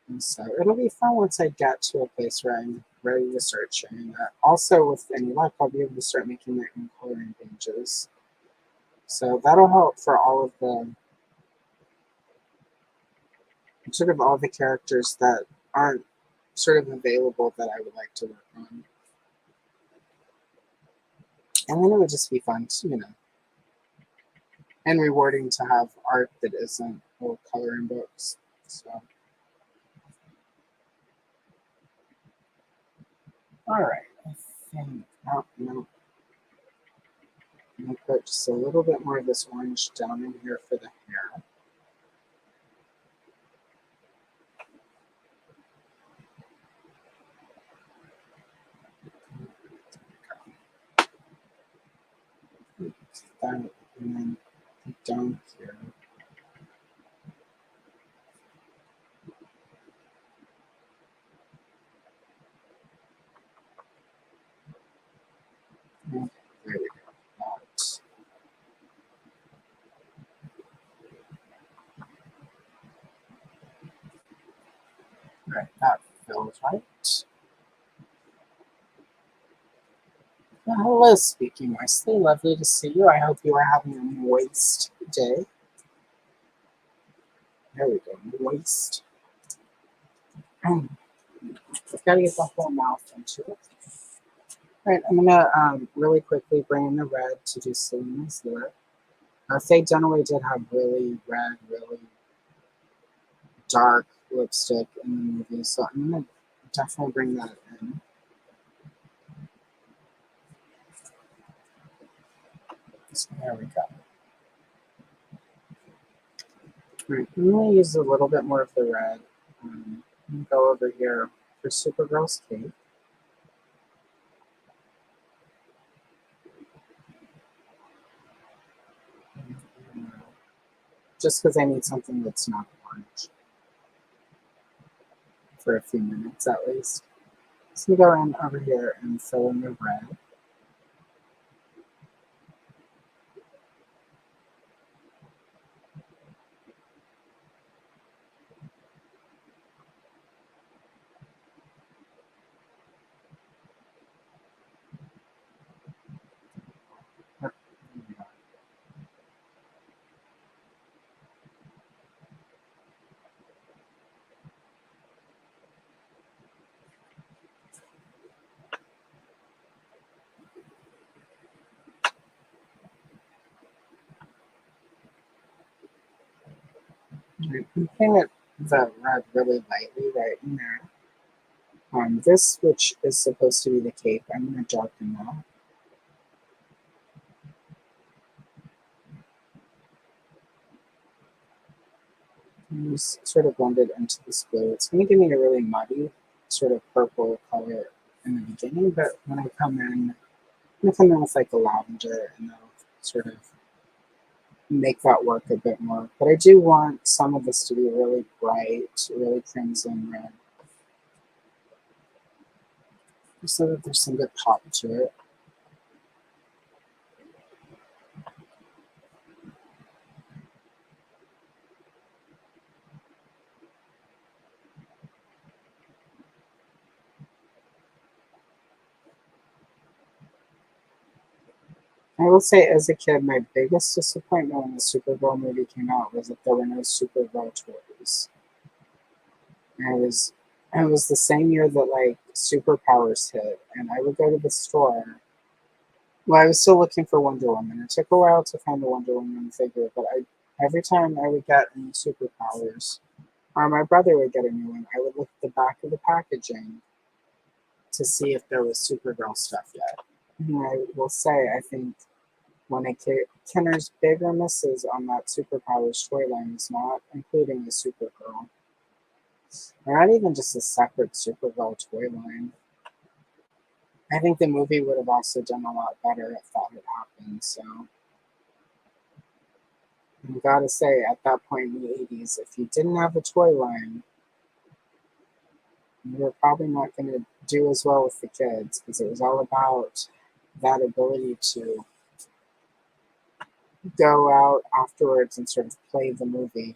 And so it'll be fun once I get to a place where I'm ready to start sharing that. Also, with any luck, I'll be able to start making my own coloring pages. So that'll help for all the characters that aren't sort of available that I would like to work on. And then it would just be fun, and rewarding to have art that isn't old coloring books. So, all right, I think, oh, no, I'm going to put just a little bit more of this orange down in here for the hair. That, and then down here. Oh, there we go. That. Right, that feels right. Well, hello, speaking nicely. Lovely to see you. I hope you are having a moist day. There we go, moist. I've got to get the whole mouth into it. All right, I'm gonna really quickly bring in the red to do Selena's lip. Faye Dunaway did have really red, really dark lipstick in the movie, so I'm gonna definitely bring that in. So there we go. All right, I'm gonna use a little bit more of the red. I'm gonna go over here for Supergirl's cape. Just because I need something that's not orange for a few minutes at least. So I'm going to go in over here and fill in the red. I'm putting the red really lightly right in there. This, which is supposed to be the cape, I'm going to darken that. And just sort of blend it into this blue. It's going to give me a really muddy sort of purple color in the beginning, but when I come in, I'm going to come in with like a lavender and that'll sort of make that work a bit more. But I do want some of this to be really bright, really crimson red. so that there's some good pop to it. I will say, as a kid, my biggest disappointment when the Supergirl movie came out was that there were no Supergirl toys. And it was the same year that like Superpowers hit, and I would go to the store. Well, I was still looking for Wonder Woman. It took a while to find the Wonder Woman figure, but every time I would get a new Superpowers, or my brother would get a new one, I would look at the back of the packaging to see if there was Supergirl stuff yet. And I will say, I think one of Kenner's bigger misses on that Superpowers storyline is not including the Supergirl. Or not even just a separate Supergirl toy line. I think the movie would have also done a lot better if that had happened. So I gotta say, at that point in the 80s, if you didn't have a toy line, you were probably not going to do as well with the kids because it was all about that ability to go out afterwards and sort of play the movie.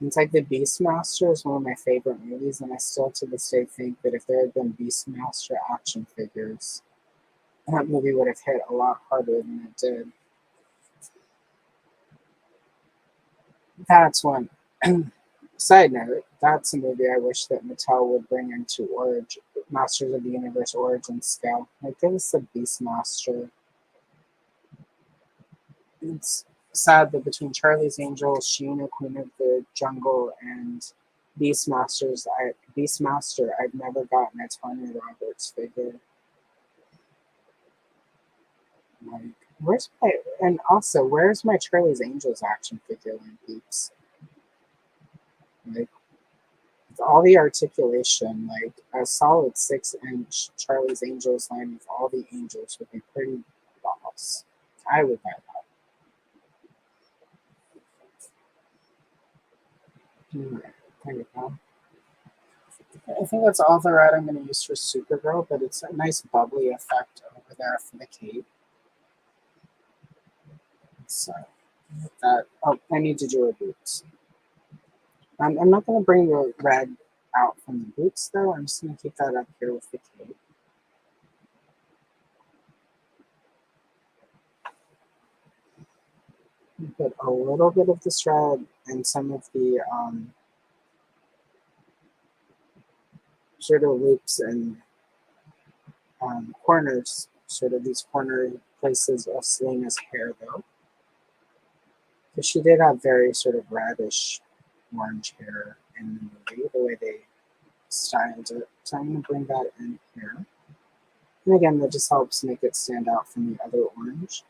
It's like the Beastmaster is one of my favorite movies, and I still to this day think that if there had been Beastmaster action figures, that movie would have hit a lot harder than it did. That's one. Side note, that's a movie I wish that Mattel would bring into Masters of the Universe Origin scale. Like, give us a Beastmaster. It's sad that between Charlie's Angels, Sheena, Queen of the Jungle, and Beastmaster, I've never gotten a Tanya Roberts figure. Like, where's my Charlie's Angels action figure line, peeps? Like, with all the articulation, like a solid 6-inch Charlie's Angels line with all the angels would be pretty boss. I would buy that. Alright, there you go. I think that's all the red I'm going to use for Supergirl, but it's a nice bubbly effect over there for the cape. So, that. Oh, I need to do her boots. I'm not going to bring the red out from the boots, though. I'm just going to keep that up here with the cape. Put a little bit of this red and some of the sort of loops and corners, sort of these corner places of Selena's hair, though. Because she did have very sort of reddish orange hair in the movie, the way they styled it. So I'm going to bring that in here. And again, that just helps make it stand out from the other orange.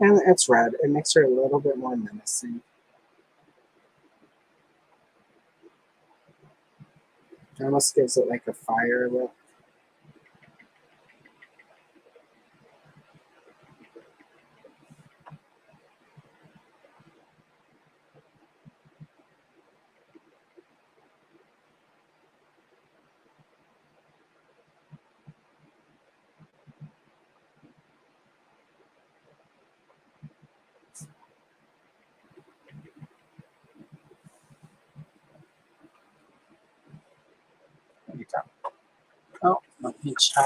And it's red. It makes her a little bit more menacing. It almost gives it like a fire look. There you go. Oh, let me check.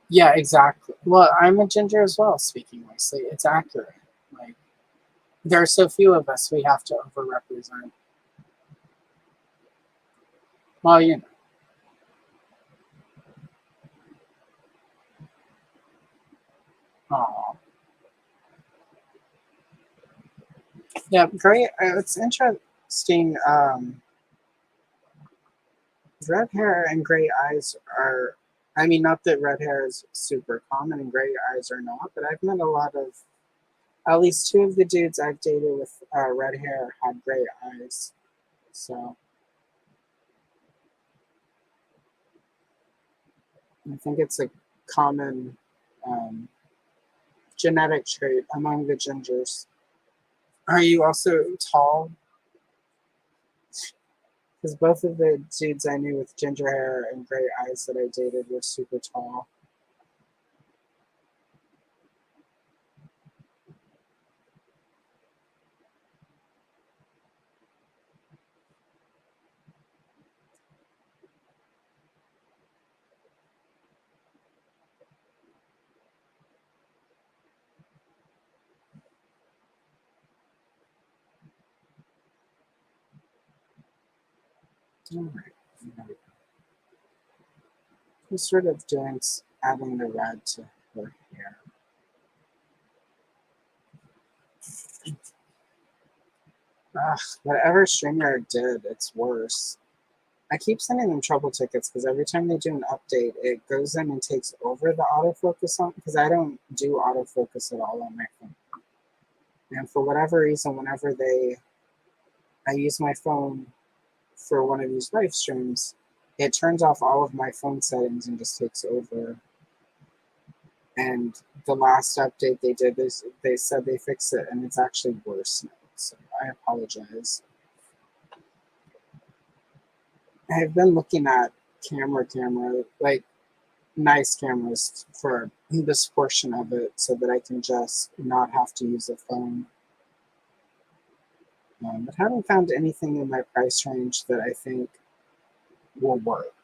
Yeah, exactly. Well, I'm a ginger as well, speaking mostly. It's accurate. Like, there are so few of us, we have to overrepresent. Well, you know. Oh. Yeah, great. It's interesting. Red hair and gray eyes are, I mean, not that red hair is super common and gray eyes are not, but I've met a lot of, at least two of the dudes I've dated with red hair had gray eyes. So I think it's a common um, genetic trait among the gingers. Are you also tall? Because both of the dudes I knew with ginger hair and gray eyes that I dated were super tall. All right. I'm sort of doing adding the red to her hair. Ugh, whatever StreamYard did, it's worse. I keep sending them trouble tickets because every time they do an update, it goes in and takes over the autofocus on because I don't do autofocus at all on my phone. And for whatever reason, whenever I use my phone for one of these live streams, it turns off all of my phone settings and just takes over. And the last update they did, they said they fixed it, and it's actually worse now. So I apologize. I've been looking at camera, like nice cameras for this portion of it so that I can just not have to use a phone. But haven't found anything in my price range that I think will work.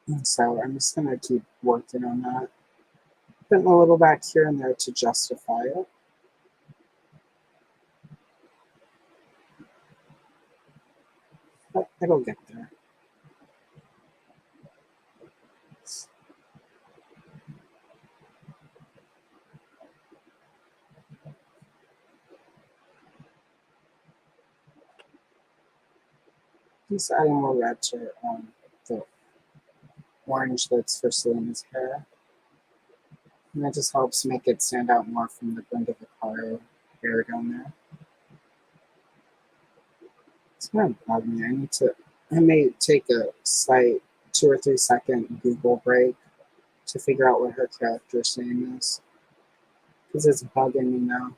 And so I'm just going to keep working on that. Putting a little back here and there to justify it. But it'll get there. Just adding more red to the orange that's for Selena's hair. And that just helps make it stand out more from the blend of the color hair down there. It's gonna bug me. I may take a slight 2 or 3 second Google break to figure out what her character's name is. Because it's bugging me now.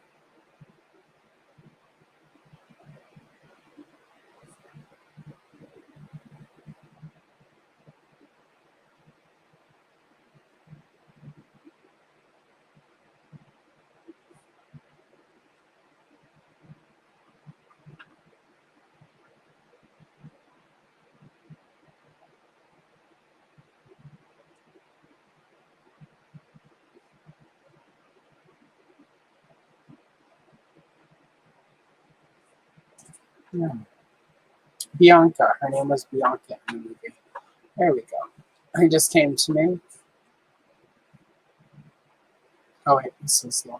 Yeah. Bianca. Her name was Bianca in the movie. There we go. It just came to me. Oh wait, this is long.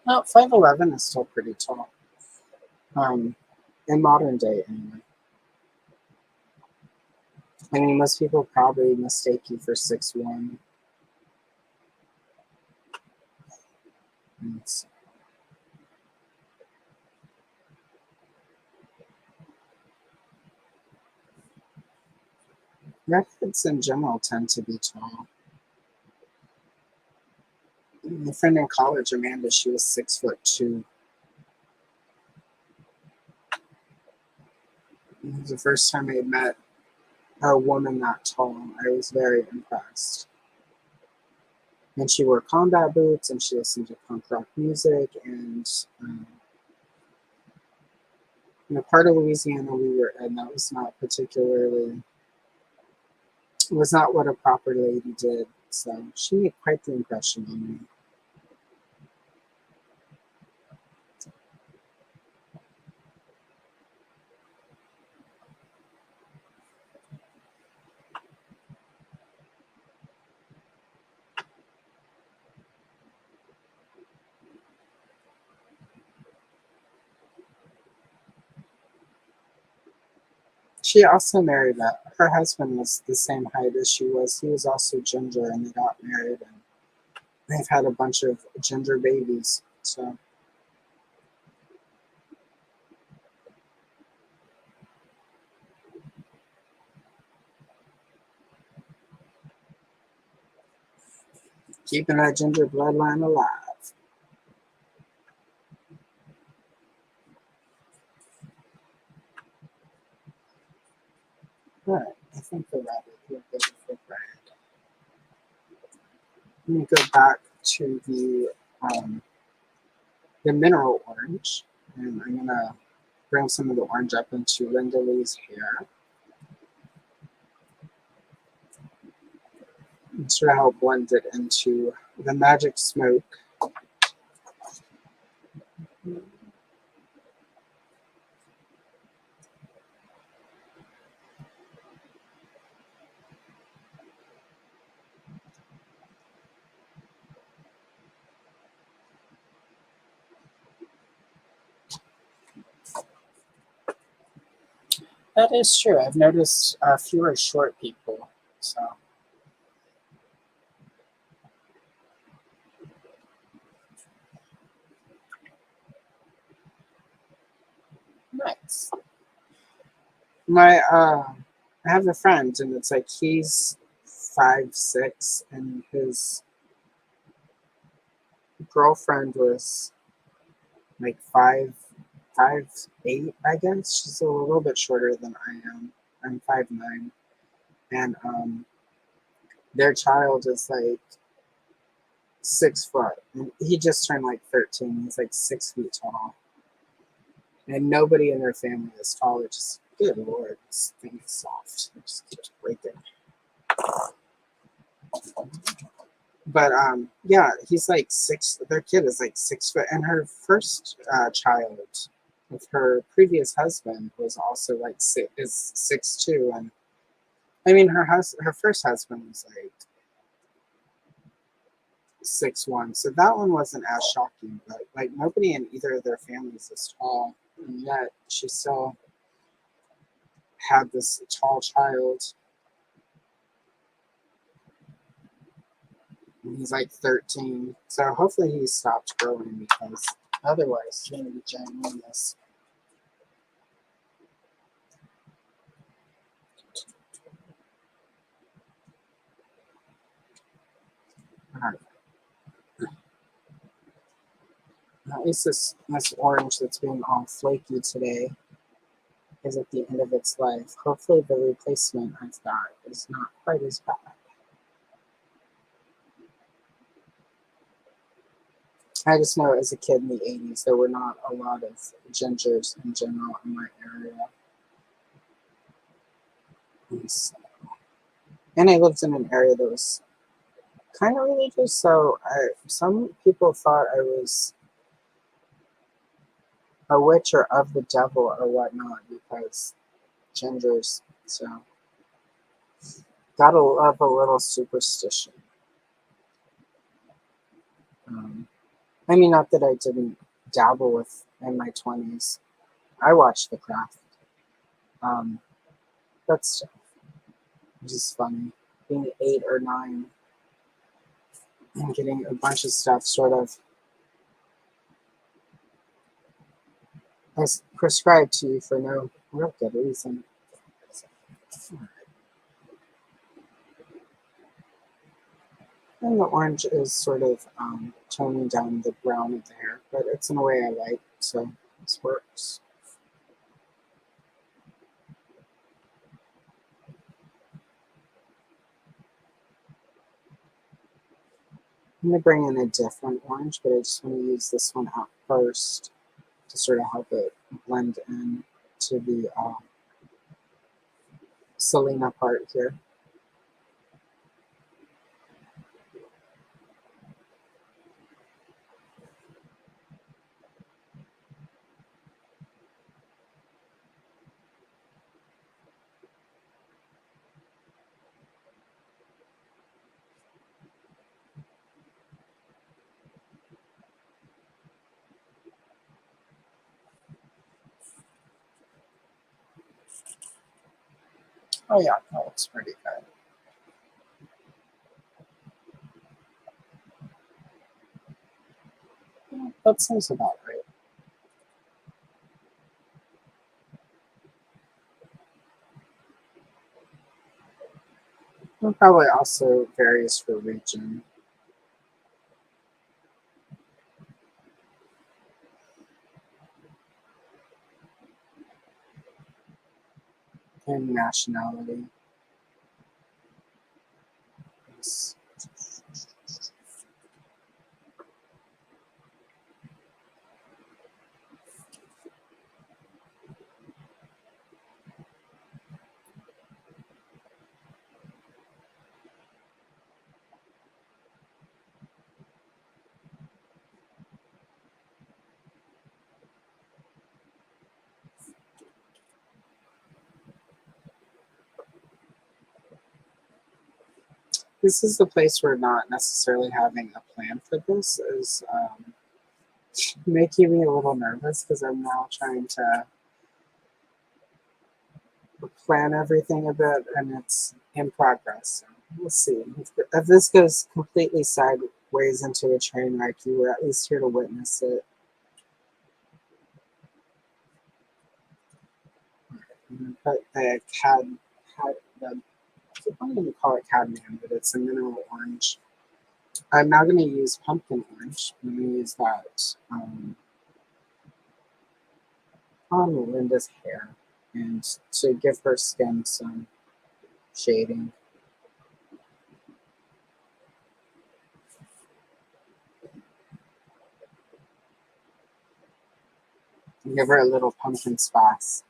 Well, 5'11" is still pretty tall. In modern day, anyway. I mean, most people probably mistake you for 6'1". Redheads in general tend to be tall. My friend in college, Amanda, she was 6'2". It was the first time I met a woman that tall. I was very impressed. And she wore combat boots, and she listened to punk rock music, and in a part of Louisiana we were in that was not particularly was not what a proper lady did. So she made quite the impression on me. She also married her husband was the same height as she was. He was also ginger, and they got married, and they've had a bunch of ginger babies. So Keeping that ginger bloodline alive. Alright, I think the rabbit will go for bread. Let me go back to the mineral orange, and I'm gonna bring some of the orange up into Linda Lee's hair. And sort of help blend it into the magic smoke. That is true. I've noticed fewer short people. So nice. I have a friend, and it's like he's 5'6", and his girlfriend was like 5'8", I guess. She's a little bit shorter than I am. I'm 5'9", and their child is like 6 foot. And he just turned like 13. He's like 6 feet tall, and nobody in their family is tall. It's just good lord, this thing is soft. It just keeps breaking. But yeah, he's like 6. Their kid is like 6 foot, and her first child with her previous husband was also like 6'2", and I mean her first husband was like 6'1", so that one wasn't as shocking. But like nobody in either of their families is tall, and yet she still had this tall child. And he's like 13, so hopefully he stopped growing, because otherwise he's gonna be ginormous. Alright. At least this orange that's being all flaky today is at the end of its life. Hopefully the replacement I've got is not quite as bad. I just know as a kid in the 80s there were not a lot of gingers in general in my area. And I lived in an area that was kind of religious, so some people thought I was a witch or of the devil or whatnot because gingers. So gotta love a little superstition. I mean, not that I didn't dabble with in my 20s. I watched The Craft. That's just funny. Being 8 or 9 and getting a bunch of stuff sort of prescribed to you for no real good reason. And the orange is sort of toning down the brown of the hair, but it's in a way I like, so this works. I'm going to bring in a different orange, but I just want to use this one out first to sort of help it blend in to the Selena part here. Oh yeah, that looks pretty good. Yeah, that seems about right. It probably also varies for region. and nationality. Yes. This is the place where not necessarily having a plan for this is making me a little nervous because I'm now trying to plan everything a bit and it's in progress. So we'll see. If this goes completely sideways into a train wreck, you were at least here to witness it. But the the, I'm going to call it cadmium, but it's a mineral orange. I'm now going to use pumpkin orange. I'm going to use that on Linda's hair and to give her skin some shading. And give her a little pumpkin spice.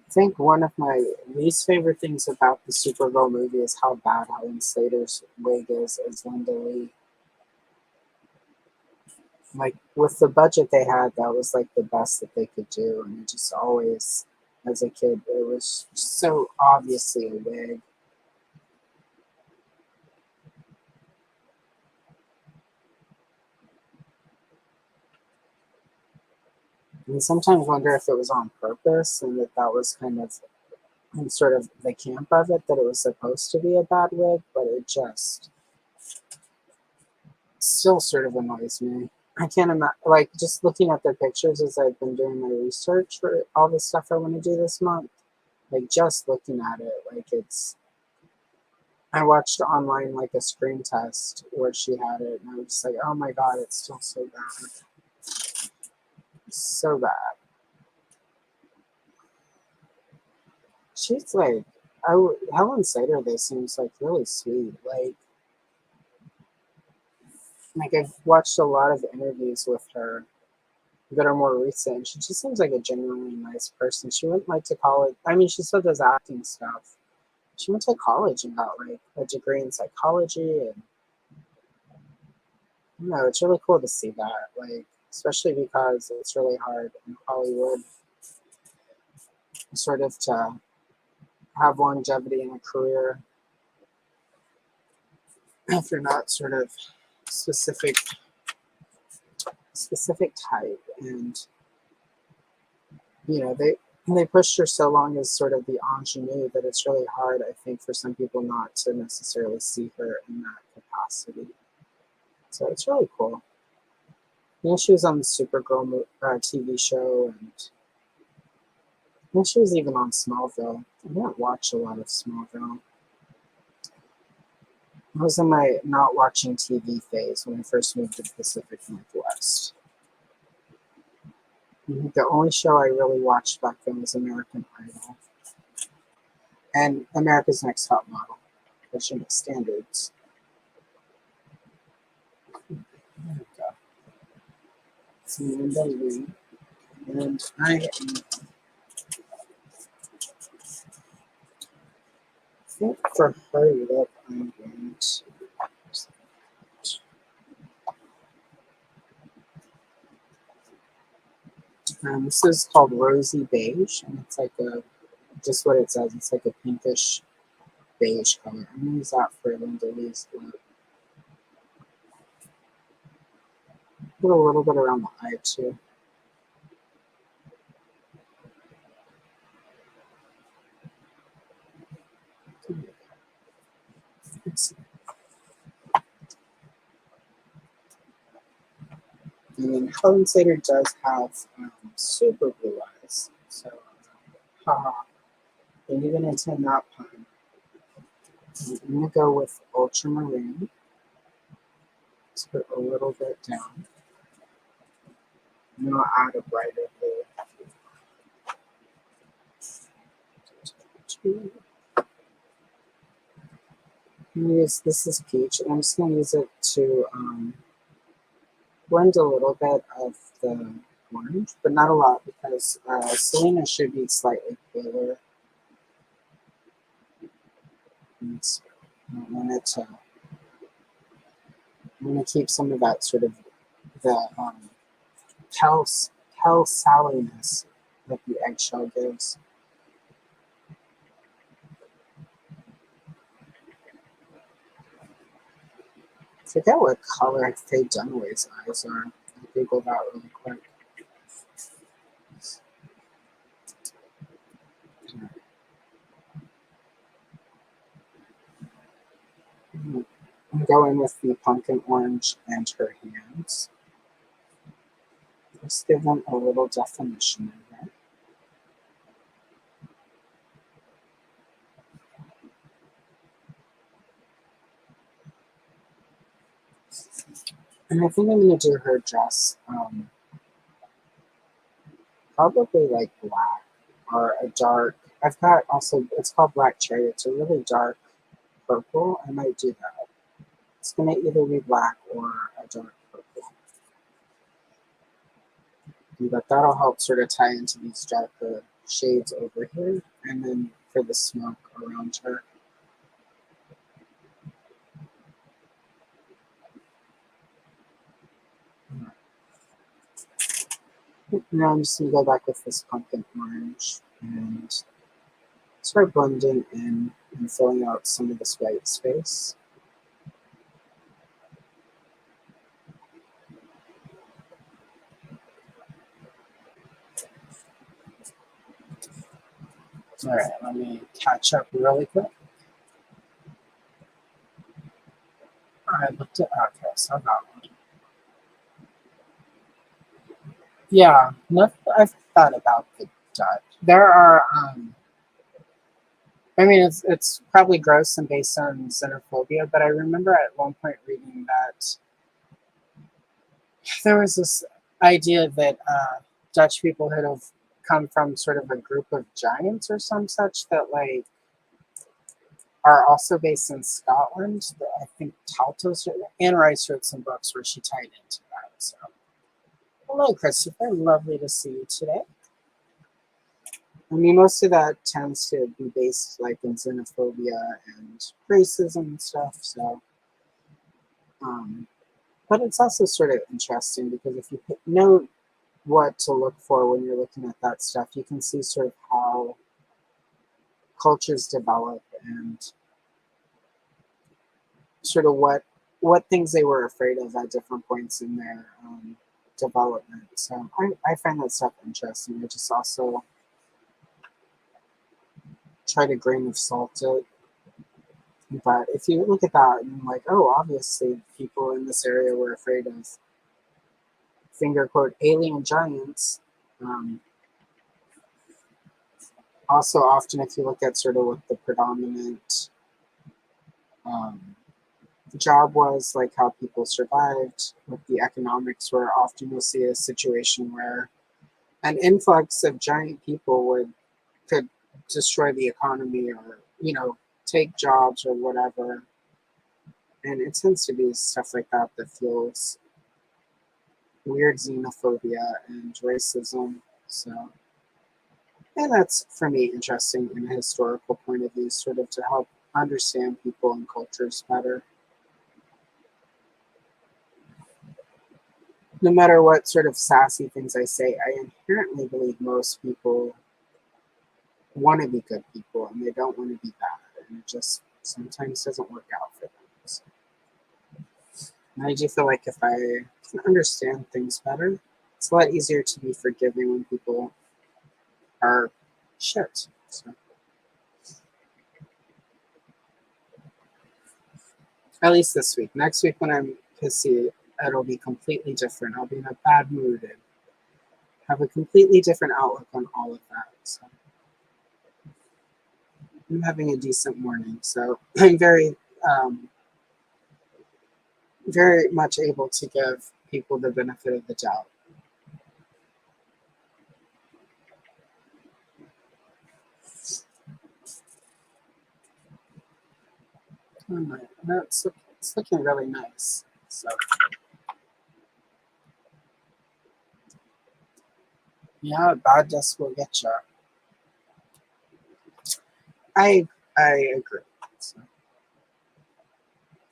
I think one of my least favorite things about the Supergirl movie is how bad Helen Slater's wig is as Linda Lee. Like with the budget they had, that was like the best that they could do, and it just always, as a kid, it was so obviously a wig. And sometimes wonder if it was on purpose, and that was kind of sort of the camp of it, that it was supposed to be a bad wig, but it just still sort of annoys me. I can't imagine, like, just looking at their pictures as I've been doing my research for all the stuff I want to do this month, like, just looking at it, like, I watched online, like, a screen test where she had it, and I was just like, oh my god, it's still so bad. So bad. She's like, Helen Slater, though, seems like really sweet. Like I've watched a lot of interviews with her that are more recent. She just seems like a genuinely nice person. She went like to college. I mean, she still does acting stuff. She went to college and got like a degree in psychology, and you know, it's really cool to see that. Like, especially because it's really hard in Hollywood, sort of to have longevity in a career if you're not sort of specific specific type. And you know, they pushed her so long as sort of the ingenue that it's really hard, I think, for some people not to necessarily see her in that capacity. So it's really cool. You know, she was on the Supergirl TV show, and I think she was even on Smallville. I didn't watch a lot of Smallville. I was in my not watching TV phase when I first moved to the Pacific Northwest. The only show I really watched back then was American Idol and America's Next Top Model, which are standards. There we go. It's Linda Lee, and I think for her look, I'm going to. This is called Rosy Beige, and it's like just what it says. It's like a pinkish beige color. I'm gonna use that for Linda Lee's look. Put a little bit around the eye too. And then Helen Slater does have super blue eyes, so Haha. And even into that pun. I'm going to go with ultramarine. Let's put a little bit down. And then I'll add a brighter blue. This is peach, and I'm just going to use it to blend a little bit of the orange, but not a lot because Selena should be slightly paler. I want to keep some of that sort of the tell saliness that the eggshell gives. I forget what color Faye Dunaway's eyes are. I googled that really quick. I'm going with the pumpkin orange and her hands. Just give them a little definition in there. And I think I'm going to do her dress probably like black or a dark. I've got also, it's called Black Cherry. It's a really dark purple. I might do that. It's going to either be black or a dark purple. But that'll help sort of tie into these darker shades over here. And then for the smoke around her. Now I'm just going to go back with this pumpkin orange and start blending in and filling out some of this white space. All right, let me catch up really quick. I looked at, okay, so that one. Yeah, I've thought about the Dutch. There are, I mean, it's probably gross and based on xenophobia, but I remember at one point reading that there was this idea that Dutch people had have come from sort of a group of giants or some such that like are also based in Scotland. I think Taltos, Anne Rice wrote some books where she tied into that. So, hello, Christopher. Lovely to see you today. I mean, most of that tends to be based like in xenophobia and racism and stuff. So, but it's also sort of interesting because if you know what to look for when you're looking at that stuff, you can see sort of how cultures develop and sort of what things they were afraid of at different points in their development. So I find that stuff interesting. I just also try to grain of salt it. But if you look at that and like, oh, obviously people in this area were afraid of finger quote alien giants. Also, often if you look at sort of what the predominant job was, like how people survived, what the economics were, often you'll see a situation where an influx of giant people could destroy the economy or, take jobs or whatever. And it tends to be stuff like that that feels weird xenophobia and racism. So, and that's for me interesting in a historical point of view, sort of to help understand people and cultures better. No matter what sort of sassy things I say, I inherently believe most people want to be good people and they don't want to be bad. And it just sometimes doesn't work out for them. So, and I do feel like if I can understand things better, it's a lot easier to be forgiving when people are shit. So, at least this week. Next week when I'm pissy, it'll be completely different. I'll be in a bad mood and have a completely different outlook on all of that. So. I'm having a decent morning, so I'm very much able to give people the benefit of the doubt. All right, it's looking really nice. So yeah, bad desk will get you. I I agree. So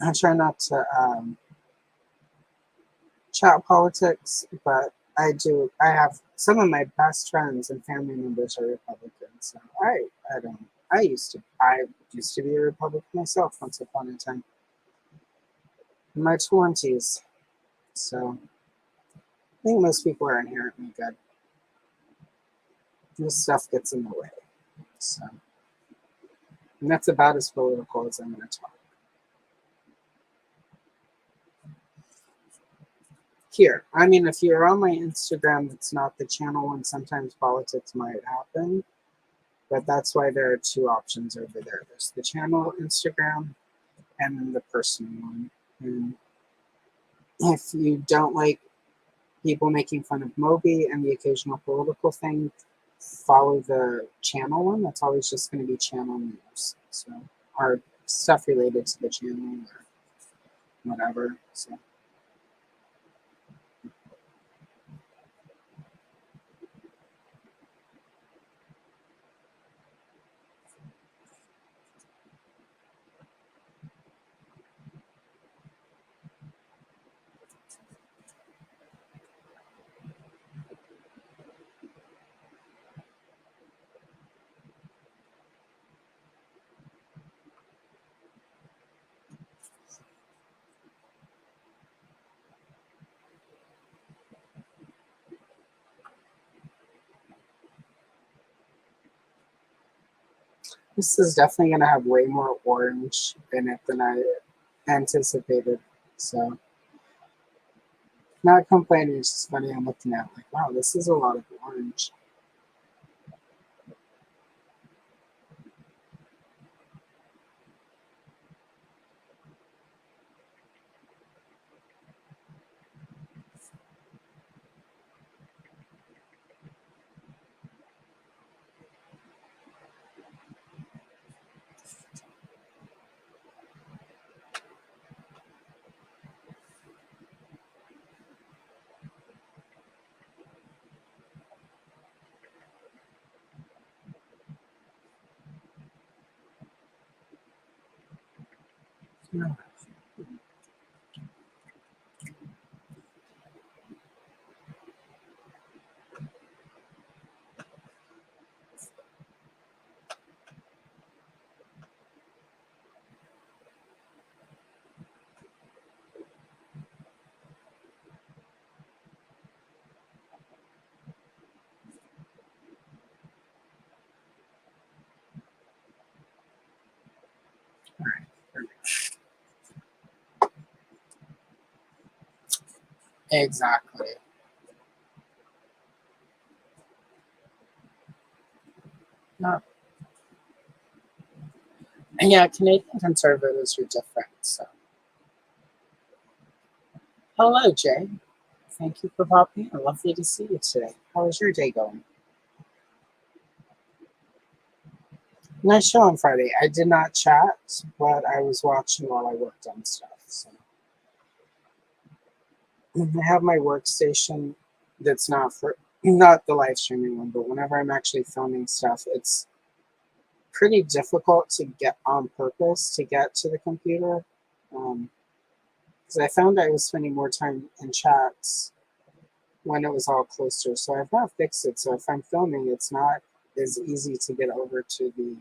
I try not to chat politics, but I do. I have some of my best friends and family members are Republicans, so I don't. I used to be a Republican myself once upon a time in my 20s. So I think most people are inherently good. This stuff gets in the way. So and that's about as political as I'm going to talk. Here, I mean, if you're on my Instagram, it's not the channel, and sometimes politics might happen. But that's why there are two options over there. There's the channel Instagram and then the personal one. And if you don't like people making fun of Moby and the occasional political thing, follow the channel one. That's always just going to be channel news. So, or stuff related to the channel or whatever. So, this is definitely going to have way more orange in it than I anticipated. So, not complaining, it's just funny. I'm looking at like, wow, this is a lot of orange. No, exactly. No. And yeah, Canadian conservatives are different. So, hello, Jay. Thank you for popping in. Lovely to see you today. How is your day going? Nice show on Friday. I did not chat, but I was watching while I worked on stuff. So, I have my workstation that's not the live streaming one, but whenever I'm actually filming stuff, it's pretty difficult to get on purpose to get to the computer. Because I found I was spending more time in chats when it was all closer. So I've now fixed it. So if I'm filming, it's not as easy to get over to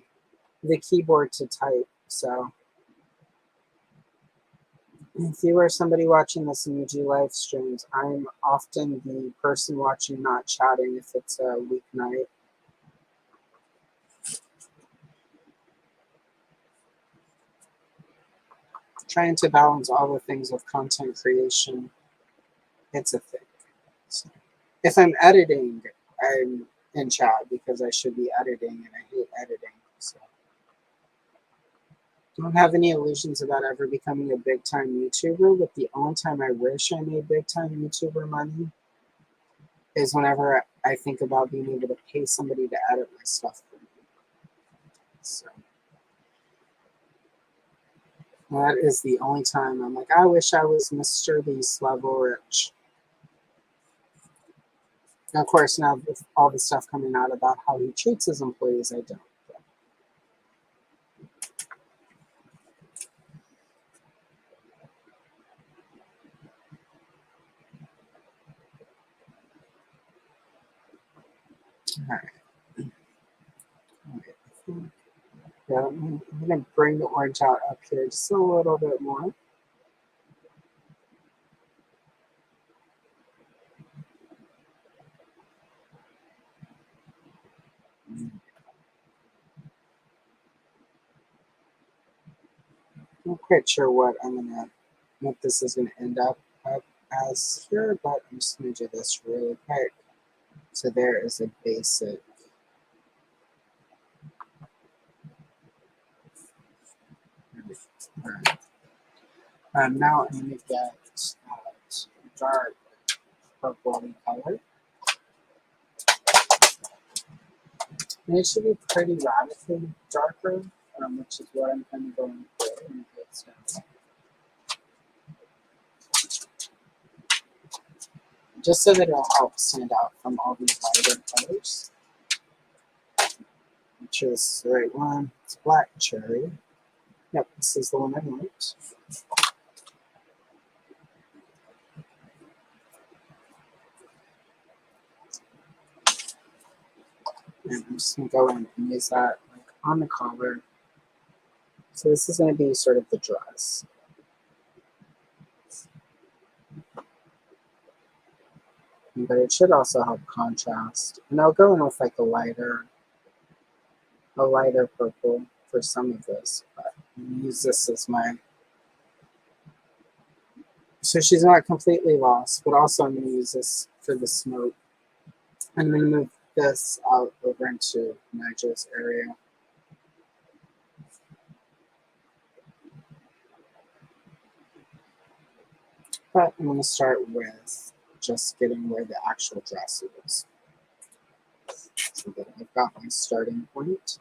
the keyboard to type. So if you are somebody watching this and you do live streams, I'm often the person watching, not chatting if it's a weeknight. Trying to balance all the things of content creation, it's a thing. So if I'm editing, I'm in chat because I should be editing and I hate editing. So don't have any illusions about ever becoming a big time YouTuber, but the only time I wish I made big time YouTuber money is whenever I think about being able to pay somebody to edit my stuff for me. So that is the only time I'm like, I wish I was Mr. Beast level rich. And of course, now with all the stuff coming out about how he treats his employees, I don't. All right. Yeah, I'm going to bring the orange out up here just a little bit more. I'm not quite sure what this is gonna end up as here, but I'm just gonna do this really quick. So there is a basic. Alright. Now I'm gonna get dark purple color. And it should be pretty radically darker, which is what I'm kind of going for. Just so that it'll help stand out from all these lighter colors. Make sure this is the right one. It's black cherry. Yep, this is the one I want. And I'm just going to go in and use that like on the collar. So this is going to be sort of the dress. But it should also help contrast. And I'll go in with like a lighter purple for some of this. But I'm going to use this as my... So she's not completely lost, but also I'm going to use this for the smoke. I'm going to move this out over into Nigel's area. But I'm going to start with just getting where the actual dress is. So that I've got my starting point.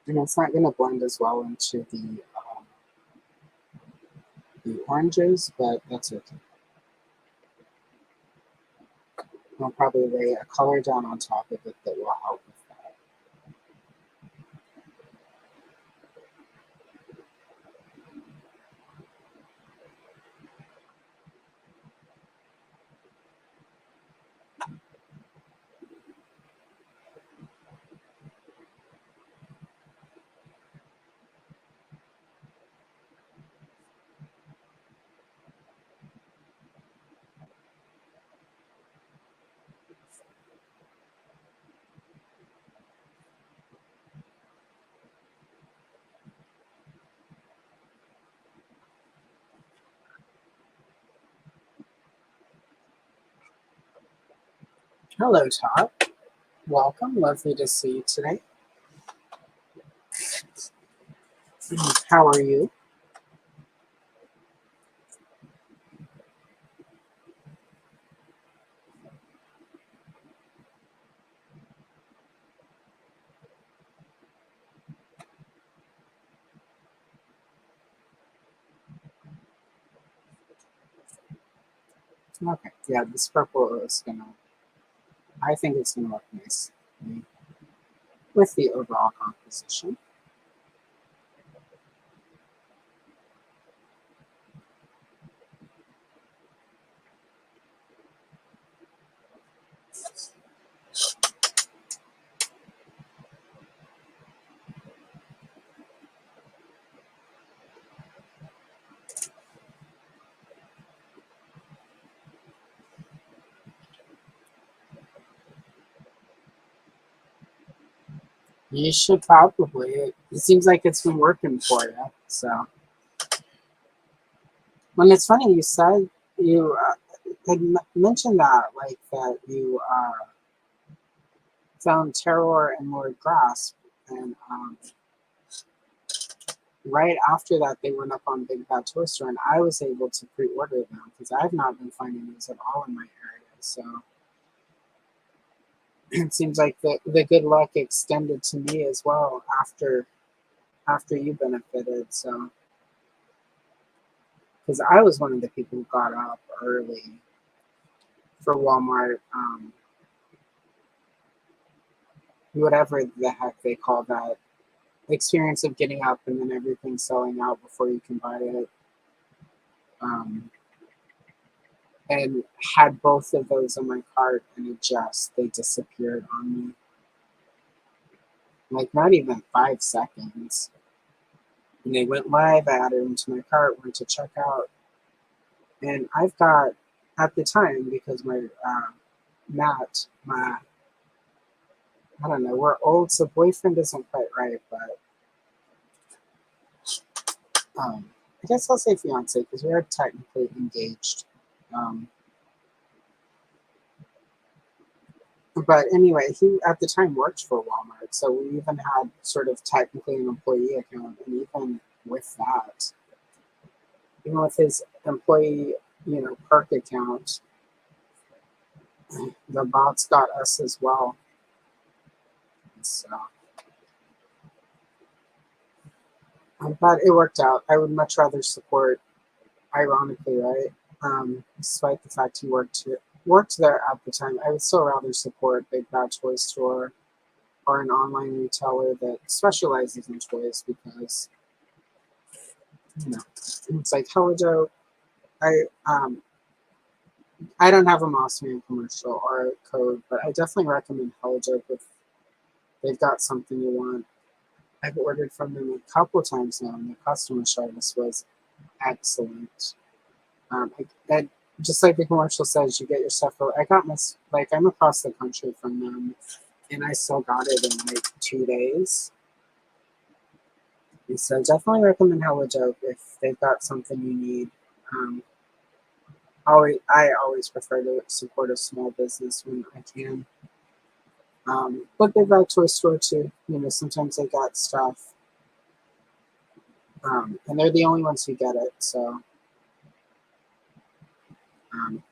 And it's not going to blend as well into the oranges, but that's okay. I'll probably lay a color down on top of it that will help with that. Hello, Todd. Welcome. Lovely to see you today. How are you? Okay, yeah, this purple is gonna, I think it's gonna look nice with the overall composition. You should probably. It seems like it's been working for you. So, when it's funny, you said you had mentioned that, like that you found Terror and Lord Grasp, and right after that, they went up on Big Bad Toy Store, and I was able to pre-order them because I've not been finding these at all in my area. So it seems like the good luck extended to me as well after you benefited. So because I was one of the people who got up early for Walmart, whatever the heck they call that experience of getting up and then everything selling out before you can buy it. Um, and had both of those in my cart, and they disappeared on me. Like not even 5 seconds. And they went live, I added them to my cart, went to checkout. And I've got, at the time, because my Matt, I don't know, we're old, so boyfriend isn't quite right, but I guess I'll say fiance because we are technically engaged. Um, but anyway, he at the time worked for Walmart, so we even had sort of technically an employee account, and even with that, even with his employee, perk account, the bots got us as well. So, but it worked out. I would much rather support, ironically, right? Despite the fact he worked there at the time, I would still rather support Big Bad Toy Store or an online retailer that specializes in toys because it's like Hello Joe. I don't have a Mossman commercial or a code, but I definitely recommend Hello Joe if they've got something you want. I've ordered from them a couple times now, and the customer service was excellent. And just like the commercial says, you get your stuff. I got my I'm across the country from them, and I still got it in like 2 days. And so definitely recommend Hello Joke if they've got something you need. Um, I always prefer to support a small business when I can. But they've got a toy store too. Sometimes they got stuff, and they're the only ones who get it. So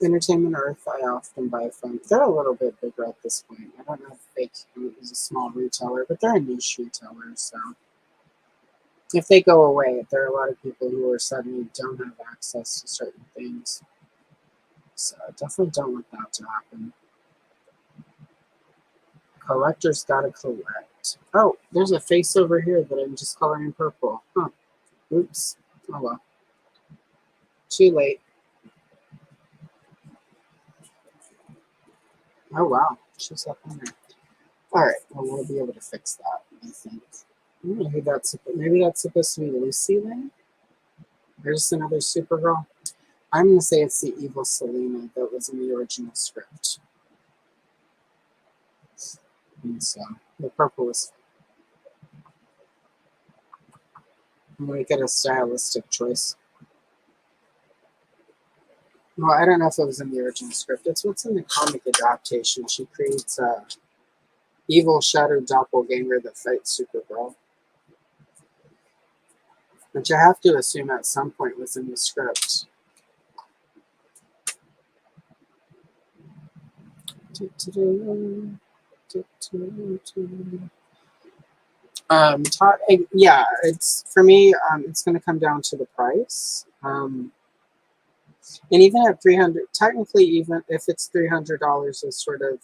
Entertainment Earth, I often buy from. They're a little bit bigger at this point. I don't know if they count as a small retailer, but they're a niche retailer. So if they go away, there are a lot of people who are suddenly don't have access to certain things. So I definitely don't want that to happen. Collectors gotta collect. Oh, there's a face over here that I'm just coloring purple. Huh. Oops. Oh well. Too late. Oh wow. She's up in there. Alright, well we'll be able to fix that, I think. Maybe that's supposed to be Lucy then? There's another Supergirl. I'm gonna say it's the evil Selena that was in the original script. And so the purple is. I'm gonna get a stylistic choice. Well, I don't know if it was in the original script. It's what's in the comic adaptation. She creates a evil shadow doppelganger that fights Supergirl. Which I have to assume at some point was in the script. Yeah, it's for me. It's going to come down to the price. And even at 300, technically, even if it's $300, is sort of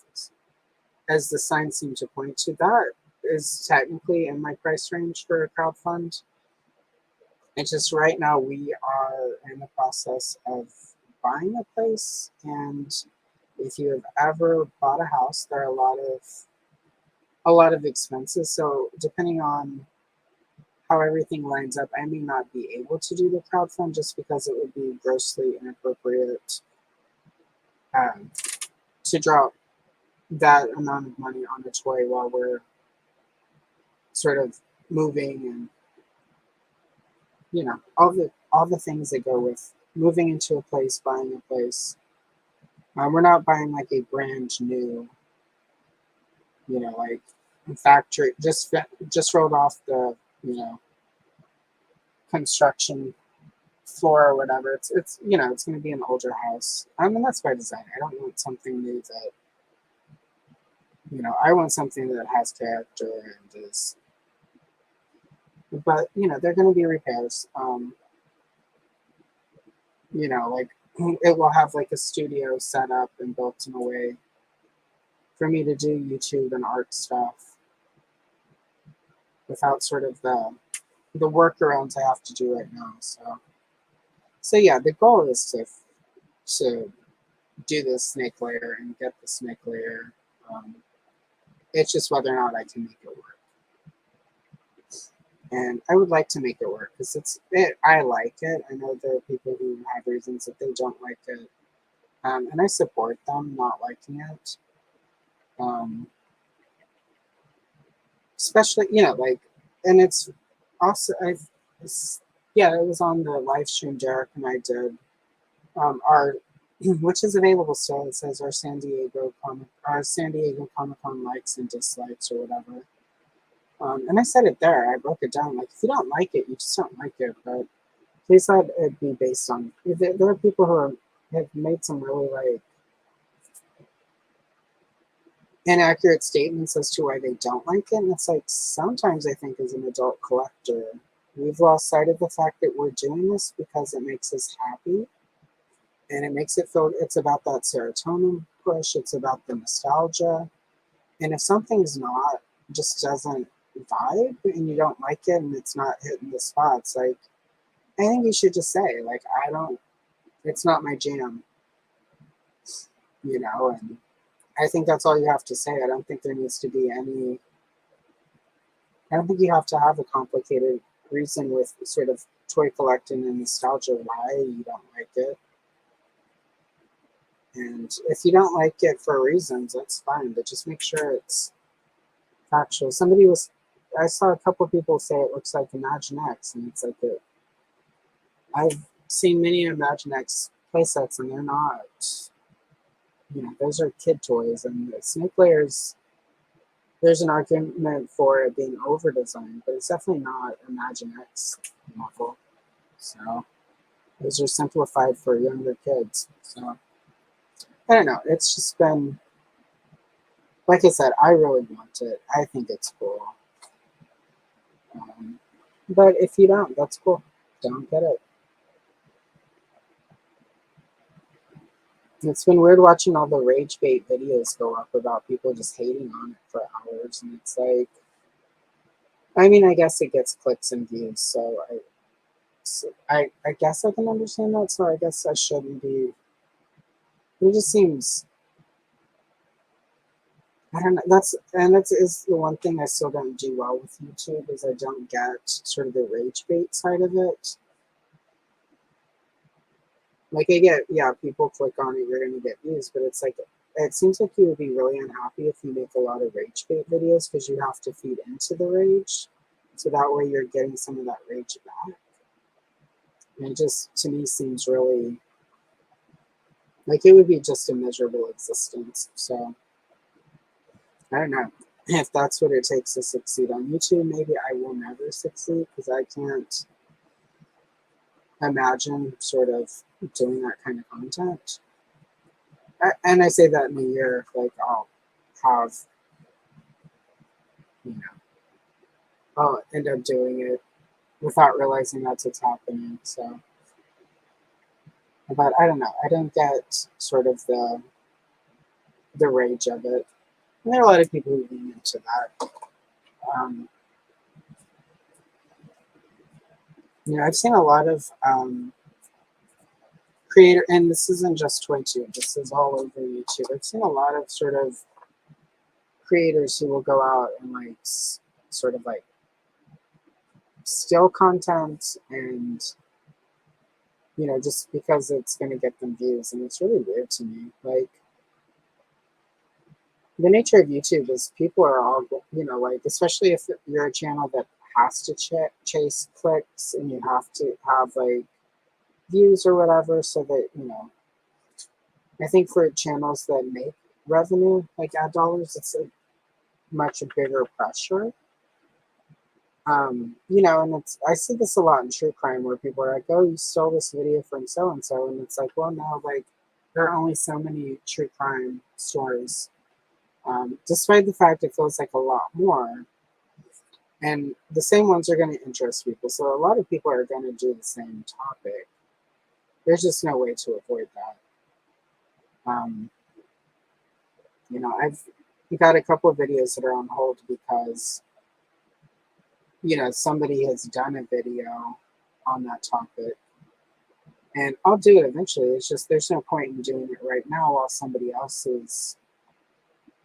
as the sign seemed to point to, that is technically in my price range for a crowdfund. It's just right now we are in the process of buying a place, and if you have ever bought a house, there are a lot of expenses. So depending on how everything lines up, I may not be able to do the crowdfund just because it would be grossly inappropriate um, to drop that amount of money on a toy while we're sort of moving and, all the things that go with moving into a place, buying a place. We're not buying like a brand new, like factory just rolled off the, construction floor or whatever. It's going to be an older house. I mean, that's by design. I don't want something new that, I want something that has character and is, but they're going to be repairs. Like it will have like a studio set up and built in a way for me to do YouTube and art stuff without sort of the workarounds I have to do right now. So yeah, the goal is to do the snake layer and get the snake layer. It's just whether or not I can make it work. And I would like to make it work because I like it. I know there are people who have reasons that they don't like it. And I support them not liking it. Especially, like, and it's also, yeah, it was on the live stream Derek and I did, our, which is available still. It says our San Diego Comic Con likes and dislikes or whatever. And I said it there. I broke it down. Like, if you don't like it, you just don't like it. But please let it be based on. There are people who have made some really like inaccurate statements as to why they don't like it. And it's like sometimes I think as an adult collector, we've lost sight of the fact that we're doing this because it makes us happy. And it makes it feel it's about that serotonin push. It's about the nostalgia. And if something's not, just doesn't vibe and you don't like it and it's not hitting the spots, like, I think you should just say, like, it's not my jam, and I think that's all you have to say. I don't think there needs to be I don't think you have to have a complicated reason with sort of toy collecting and nostalgia why you don't like it. And if you don't like it for reasons, that's fine, but just make sure it's factual. I saw a couple people say it looks like Imagine X, and it's like I've seen many Imagine X playsets, and they're not, those are kid toys, and the snake layers, there's an argument for it being over-designed, but it's definitely not Imagine X level. So those are simplified for younger kids. So I don't know. It's just been, like I said, I really want it. I think it's cool. But if you don't, that's cool. Don't get it. It's been weird watching all the rage bait videos go up about people just hating on it for hours. And it's like, I mean, I guess it gets clicks and views. So I guess I can understand that. So I guess I shouldn't be. It just seems, I don't know. That is the one thing I still don't do well with YouTube is I don't get sort of the rage bait side of it. Like I get, yeah, people click on it, you're gonna get views, but it's like it seems like you would be really unhappy if you make a lot of rage bait videos because you have to feed into the rage, so that way you're getting some of that rage back. And it just to me seems really like it would be just a miserable existence. So I don't know if that's what it takes to succeed on YouTube. Maybe I will never succeed because I can't imagine sort of doing that kind of content. And I say that in a year, like I'll have, you know, I'll end up doing it without realizing that's what's happening. So, but I don't know. I don't get sort of the rage of it. And there are a lot of people who lean into that. I've seen a lot of creator, and this isn't just ToyTube. This is all over YouTube. I've seen a lot of sort of creators who will go out and like sort of like steal content and just because it's going to get them views, and it's really weird to me. Like the nature of YouTube is people are all, like, especially if you're a channel that has to chase clicks and you have to have like views or whatever, so that, I think for channels that make revenue, like ad dollars, it's a much bigger pressure. And I see this a lot in true crime where people are like, "Oh, you stole this video from so and so," and it's like, well, no, like there are only so many true crime stories. Despite the fact it feels like a lot more, and the same ones are going to interest people. So a lot of people are going to do the same topic. There's just no way to avoid that. Um, I've got a couple of videos that are on hold because somebody has done a video on that topic. And I'll do it eventually. It's just there's no point in doing it right now while somebody else has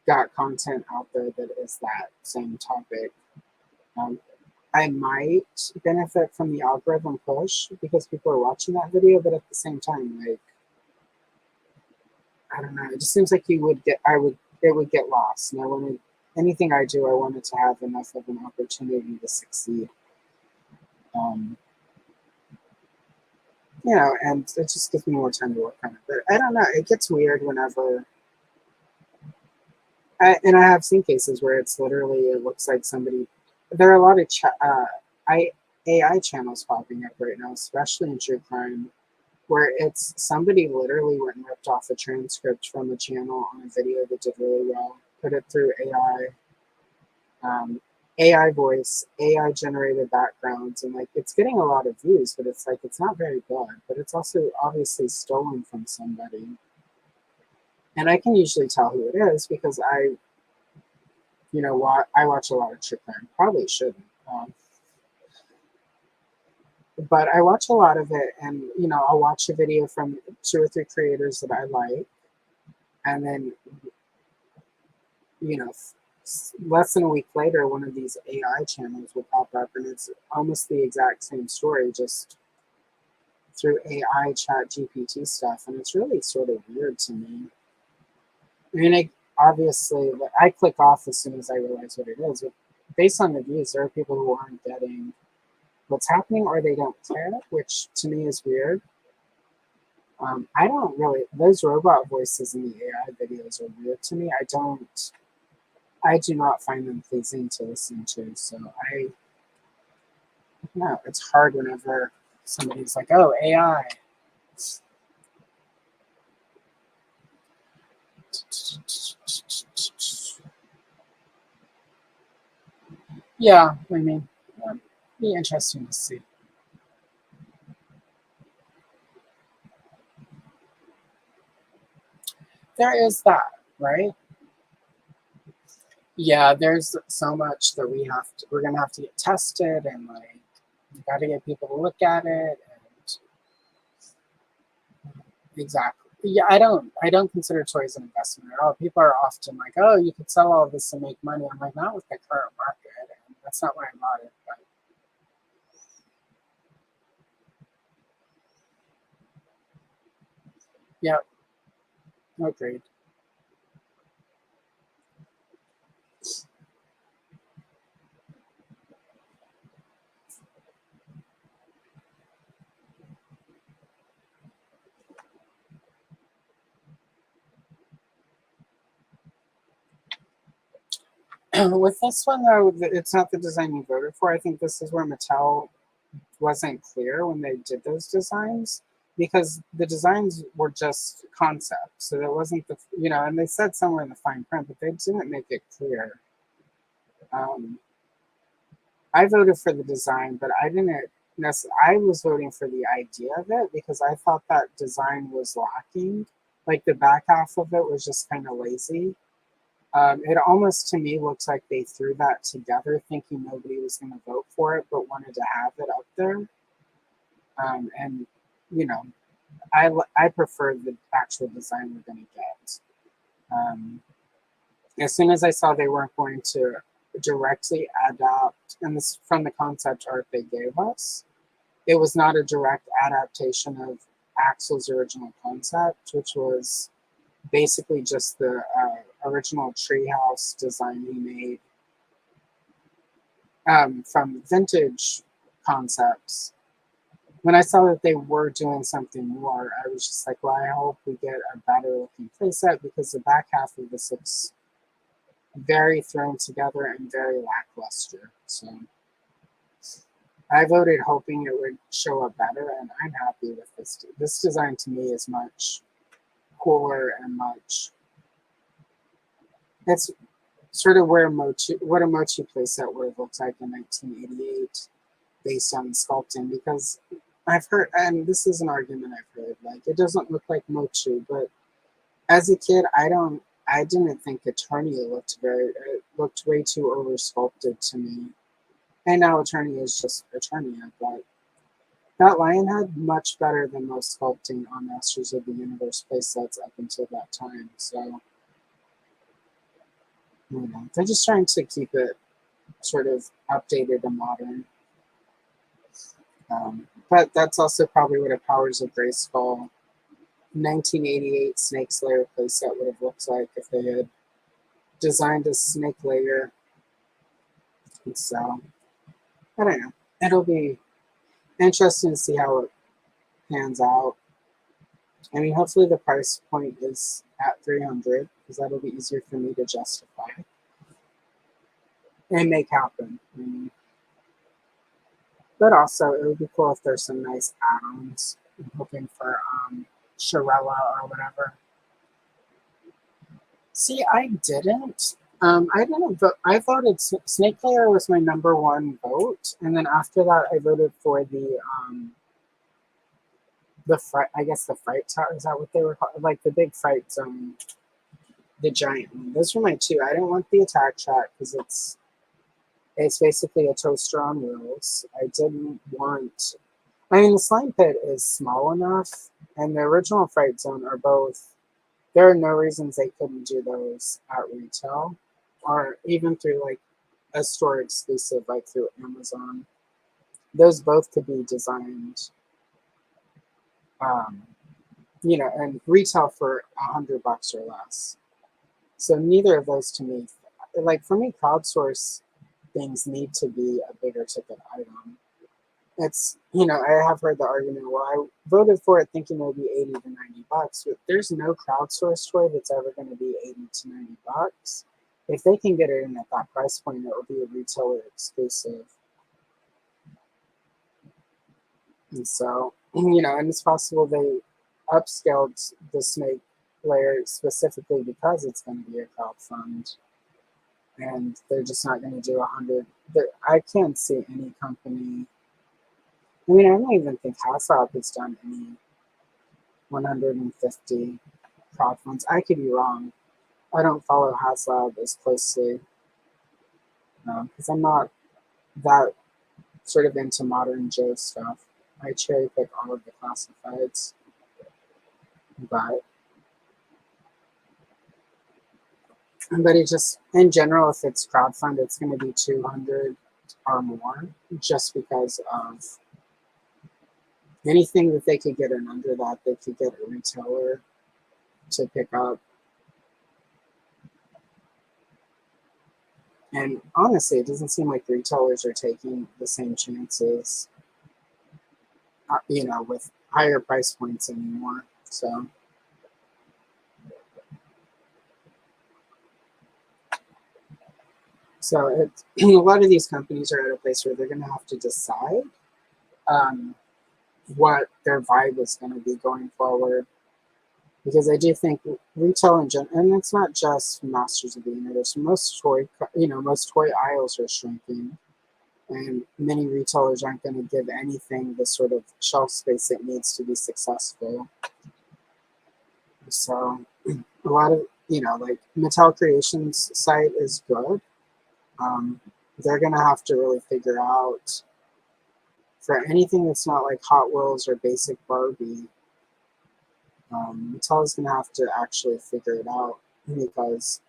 got content out there that is that same topic. Um, I might benefit from the algorithm push because people are watching that video, but at the same time, like, I don't know, it just seems like it would get lost. And I wanted anything I do, I wanted to have enough of an opportunity to succeed. Um, and it just gives me more time to work on it. But I don't know, it gets weird whenever. And I have seen cases where it's literally, it looks like somebody. There are a lot of AI channels popping up right now, especially in true crime, where it's somebody literally went and ripped off a transcript from a channel on a video that did really well, put it through AI voice, AI generated backgrounds, and like it's getting a lot of views, but it's like it's not very good, but it's also obviously stolen from somebody. And I can usually tell who it is because I watch a lot of true crime. Probably shouldn't. But I watch a lot of it, and I'll watch a video from two or three creators that I like, and then less than a week later, one of these AI channels will pop up, and it's almost the exact same story, just through AI chat GPT stuff, and it's really sort of weird to me. I mean, obviously, I click off as soon as I realize what it is. But based on the views, there are people who aren't getting what's happening or they don't care, which to me is weird. I don't really, those robot voices in the AI videos are weird to me. I do not find them pleasing to listen to. So no, it's hard whenever somebody's like, oh, AI. Yeah, I mean, be interesting to see. There is that, right? Yeah, there's so much that we're gonna have to get tested, and like you got to get people to look at it, and exactly. Yeah, I don't consider toys an investment at all. People are often like, oh, you could sell all of this and make money. I'm like, not with the current market, and that's not why I bought it. But yeah, agreed. With this one though, it's not the design you voted for. I think this is where Mattel wasn't clear when they did those designs because the designs were just concepts. So that wasn't and they said somewhere in the fine print, but they didn't make it clear. Um, I voted for the design, but I didn't I was voting for the idea of it because I thought that design was lacking. Like the back half of it was just kind of lazy. It almost to me looks like they threw that together thinking nobody was going to vote for it, but wanted to have it up there. And you know, I prefer the actual design we're going to get. Um, as soon as I saw they weren't going to directly adapt, and this from the concept art they gave us, it was not a direct adaptation of Axel's original concept, which was basically just the original treehouse design he made from Vintage Concepts. When I saw that they were doing something more, I was just like, well, I hope we get a better looking playset because the back half of this looks very thrown together and very lackluster. So I voted hoping it would show up better, and I'm happy with this. This design to me is much cooler and much. It's sort of where what a Mochi playset would have looked like in 1988, based on the sculpting. Because I've heard, and this is an argument I've heard, like it doesn't look like Mochi, but as a kid, I didn't think Eternia it looked way too over sculpted to me. And now Eternia is just Eternia, but that lion had much better than most sculpting on Masters of the Universe playsets up until that time. So, you know, they're just trying to keep it sort of updated and modern. But that's also probably what a Powers of Grayskull 1988 Snake Slayer playset would have looked like if they had designed a snake layer. And so, I don't know. It'll be interesting to see how it pans out. I mean, hopefully the price point is at $300 because that'll be easier for me to justify and make happen. But also, it would be cool if there's some nice add-ons. I'm hoping for Shirella or whatever. See, I didn't. I didn't vote. I voted Snake Layer was my number one vote, and then after that, I voted for the fright. I guess the fright tower, is that what they were called? Like the big fright zone, the giant one. Those were my two. I didn't want the attack track because it's basically a toaster on wheels. I didn't want. I mean, the slime pit is small enough, and the original fright zone are both. There are no reasons they couldn't do those at retail, or even through like a store exclusive, like through Amazon. Those both could be designed, and retail for $100 or less. So neither of those to me, like for me, crowdsource things need to be a bigger ticket item. It's, I have heard the argument, well, I voted for it thinking it would be $80 to $90, but there's no crowdsourced toy that's ever going to be $80 to $90. If they can get it in at that price point, it will be a retailer exclusive. And so, and it's possible they upscaled the snake layer specifically because it's going to be a crowdfund. And they're just not going to do 100. I can't see any company. I mean, I don't even think HasLab has done any 150 crowdfunds. I could be wrong. I don't follow HasLab as closely because I'm not that sort of into modern Joe stuff. I cherry pick all of the classifieds, but it just in general, if it's crowdfund, it's going to be 200 or more, just because of anything that they could get in under that, they could get a retailer to pick up. And honestly, it doesn't seem like retailers are taking the same chances, with higher price points anymore. So it's, a lot of these companies are at a place where they're going to have to decide what their vibe is going to be going forward. Because I do think retail in general, and it's not just Masters of the Universe. Most toy aisles are shrinking, and many retailers aren't going to give anything the sort of shelf space it needs to be successful. So a lot of, like Mattel Creations site is good. They're going to have to really figure out for anything that's not like Hot Wheels or basic Barbie. Mattel is going to have to actually figure it out because,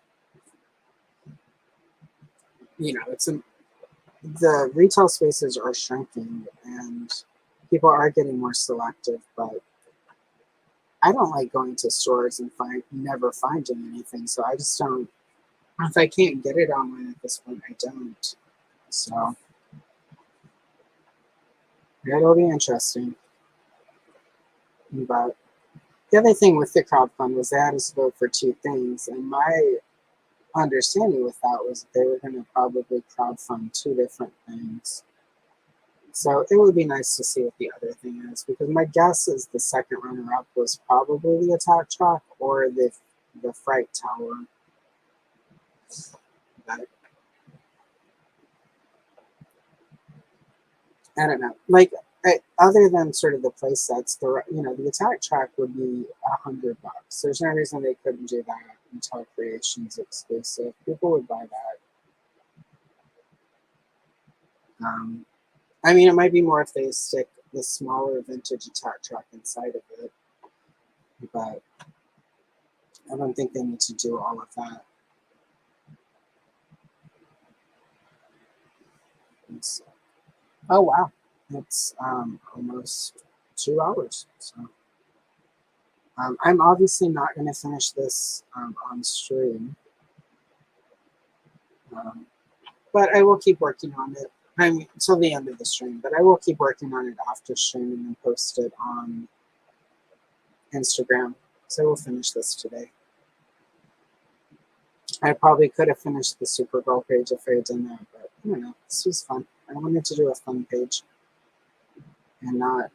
the retail spaces are shrinking and people are getting more selective, but I don't like going to stores and never finding anything. So I just don't. If I can't get it online at this point, I don't. So it'll be interesting. But the other thing with the crowdfund was they had us vote for two things, and my understanding with that was they were going to probably crowdfund two different things. So it would be nice to see what the other thing is, because my guess is the second runner-up was probably the attack truck or the fright tower. But I don't know. Like other than sort of the play sets, the attack track would be $100. There's no reason they couldn't do that until Creations exclusive. People would buy that. I mean, it might be more if they stick the smaller vintage attack track inside of it, but I don't think they need to do all of that. Oh wow, it's almost 2 hours. So I'm obviously not going to finish this on stream, um, but I will keep working on it. I mean, until the end of the stream, but I will keep working on it after stream and then post it on Instagram. So I will finish this today. I probably could have finished the Supergirl page if I had done that, but I don't know. This was fun. I wanted to do a fun page and not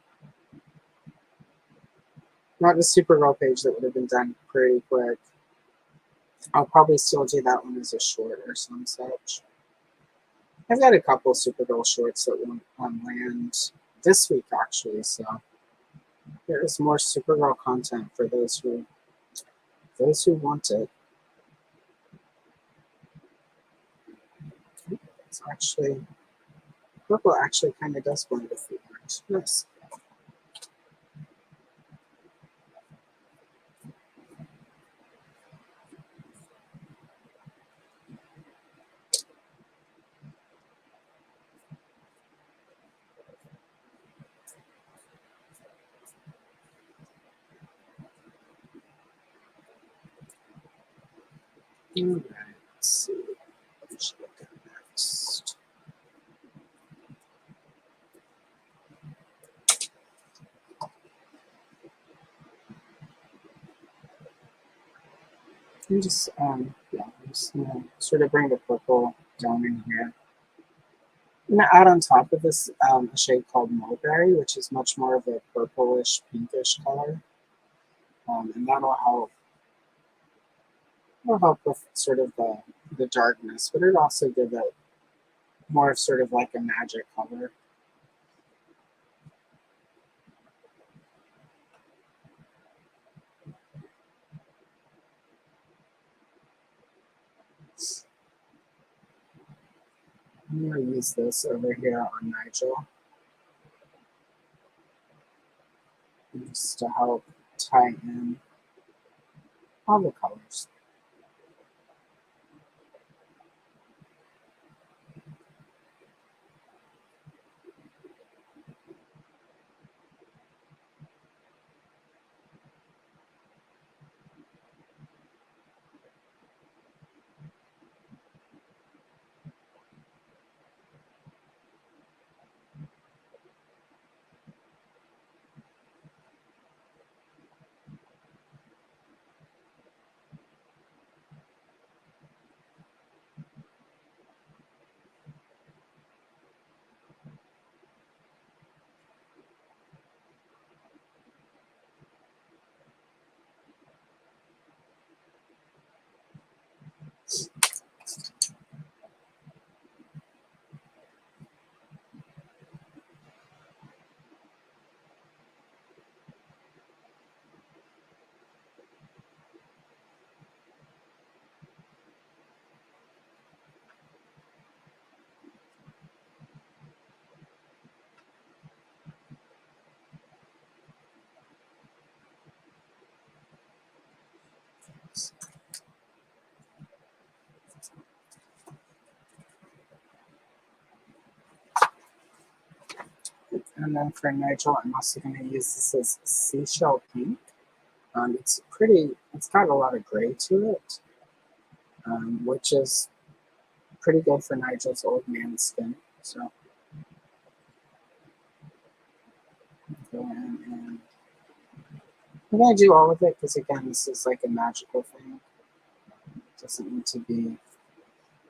the Supergirl page that would have been done pretty quick. I'll probably still do that one as a short or some such. I've got a couple Supergirl shorts that won't land this week actually, so there is more Supergirl content for those who want it. It's actually purple actually kind of does blend with the orange. Nice. All right, let's see. What should I do next? I'm just I'm just gonna sort of bring the purple down in here. I'm gonna add on top of this a shade called mulberry, which is much more of a purplish, pinkish color, and that'll help. Will help with sort of the darkness, but it also give it more of sort of like a magic color. I'm going to use this over here on Nigel just to help tie in all the colors. And then for Nigel, I'm also going to use this as seashell pink. It's got a lot of gray to it, which is pretty good for Nigel's old man skin. So go in and I'm going to do all of it because, again, this is like a magical thing. It doesn't need to be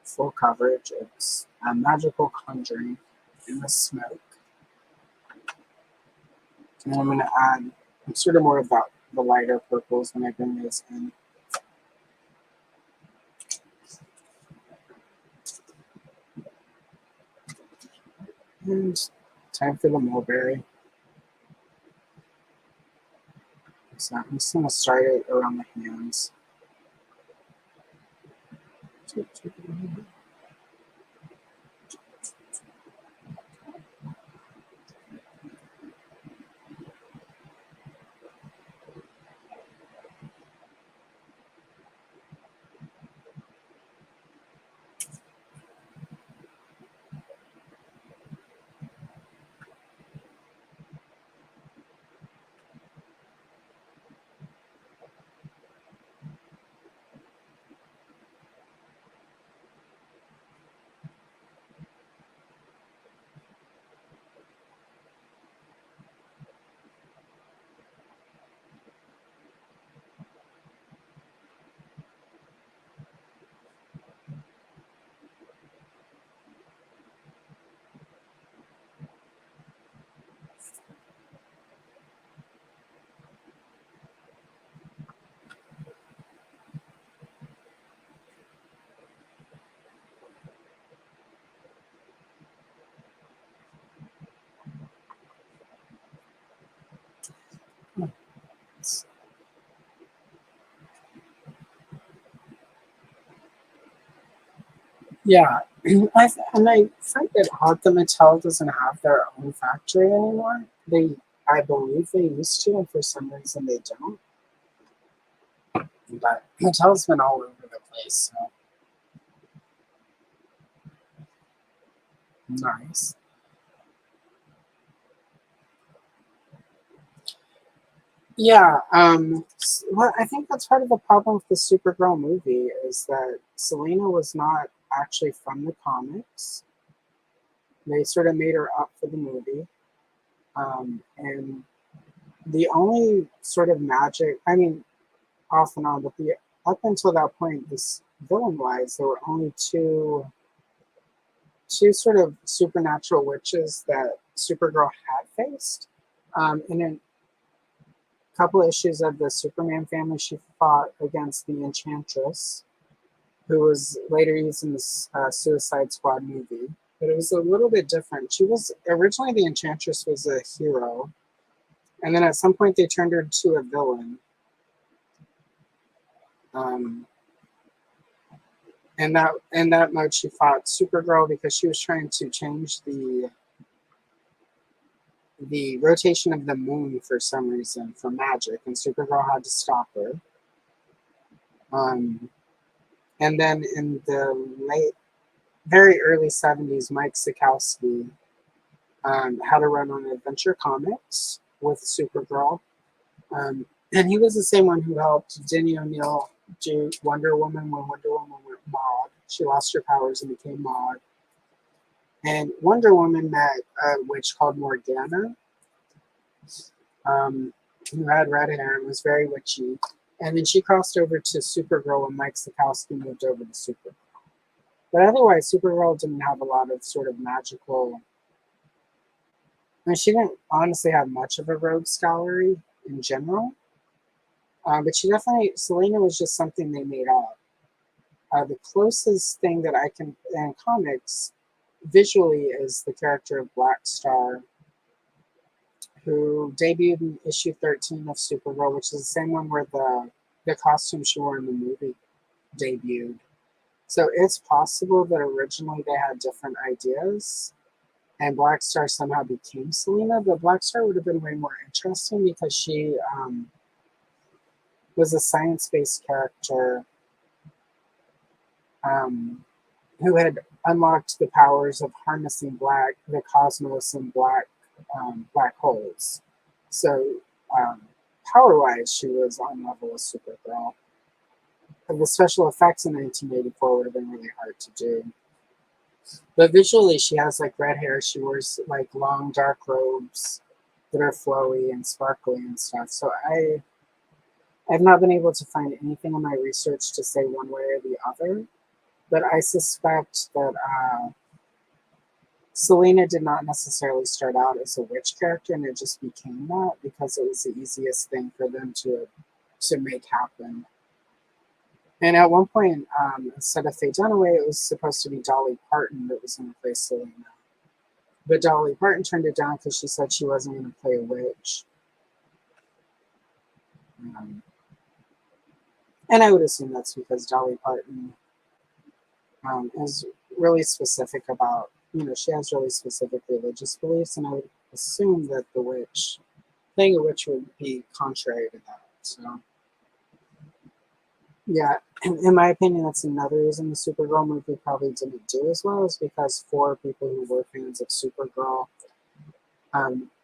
full coverage. It's a magical conjuring in the smoke. And I'm going to add sort of more about the lighter purples when I bring those in. And time for the mulberry. So I'm just going to start it around the hands. Yeah, I find it odd that Mattel doesn't have their own factory anymore. I believe they used to, and for some reason they don't. But Mattel's been all over the place, so nice. Yeah, well, I think that's part of the problem with the Supergirl movie is that Selena was not actually from the comics. They sort of made her up for the movie. And the only sort of magic, I mean, off and on, but up until that point, this villain-wise, there were only two sort of supernatural witches that Supergirl had faced. And in a couple issues of the Superman family, she fought against the Enchantress, who was later used in the Suicide Squad movie. But it was a little bit different. She was originally the Enchantress was a hero, and then at some point they turned her into a villain. Um, and that in that mode, she fought Supergirl because she was trying to change the rotation of the moon for some reason for magic, and Supergirl had to stop her. Um, and then in the very early 70s, Mike Sikowski had a run on Adventure Comics with Supergirl. And he was the same one who helped Denny O'Neil do Wonder Woman when Wonder Woman went Maud. She lost her powers and became Maud. And Wonder Woman met a witch called Morgana, um, who had red hair and was very witchy. And then she crossed over to Supergirl when Mike Sikowski moved over to Supergirl. But otherwise, Supergirl didn't have a lot of sort of magical. I mean, she didn't honestly have much of a rogues gallery in general. But she definitely, Selena was just something they made up. The closest thing that I can, in comics, visually, is the character of Black Star, who debuted in issue 13 of Supergirl, which is the same one where the costume she wore in the movie debuted. So it's possible that originally they had different ideas, and Black Star somehow became Selena, but Black Star would have been way more interesting because she was a science-based character who had unlocked the powers of harnessing the cosmos and black holes. So power-wise, she was on level with Supergirl. But the special effects in 1984 would have been really hard to do. But visually, she has like red hair. She wears like long dark robes that are flowy and sparkly and stuff. So I've not been able to find anything in my research to say one way or the other. But I suspect that Selena did not necessarily start out as a witch character, and it just became that because it was the easiest thing for them to make happen. And at one point, instead of Faye Dunaway, it was supposed to be Dolly Parton that was going to play Selena. But Dolly Parton turned it down because she said she wasn't going to play a witch. And I would assume that's because Dolly Parton is really specific about, she has really specific religious beliefs, and I would assume that playing a witch would be contrary to that. So, yeah, in my opinion, that's another reason the Supergirl movie probably didn't do as well, is because for people who were fans of Supergirl,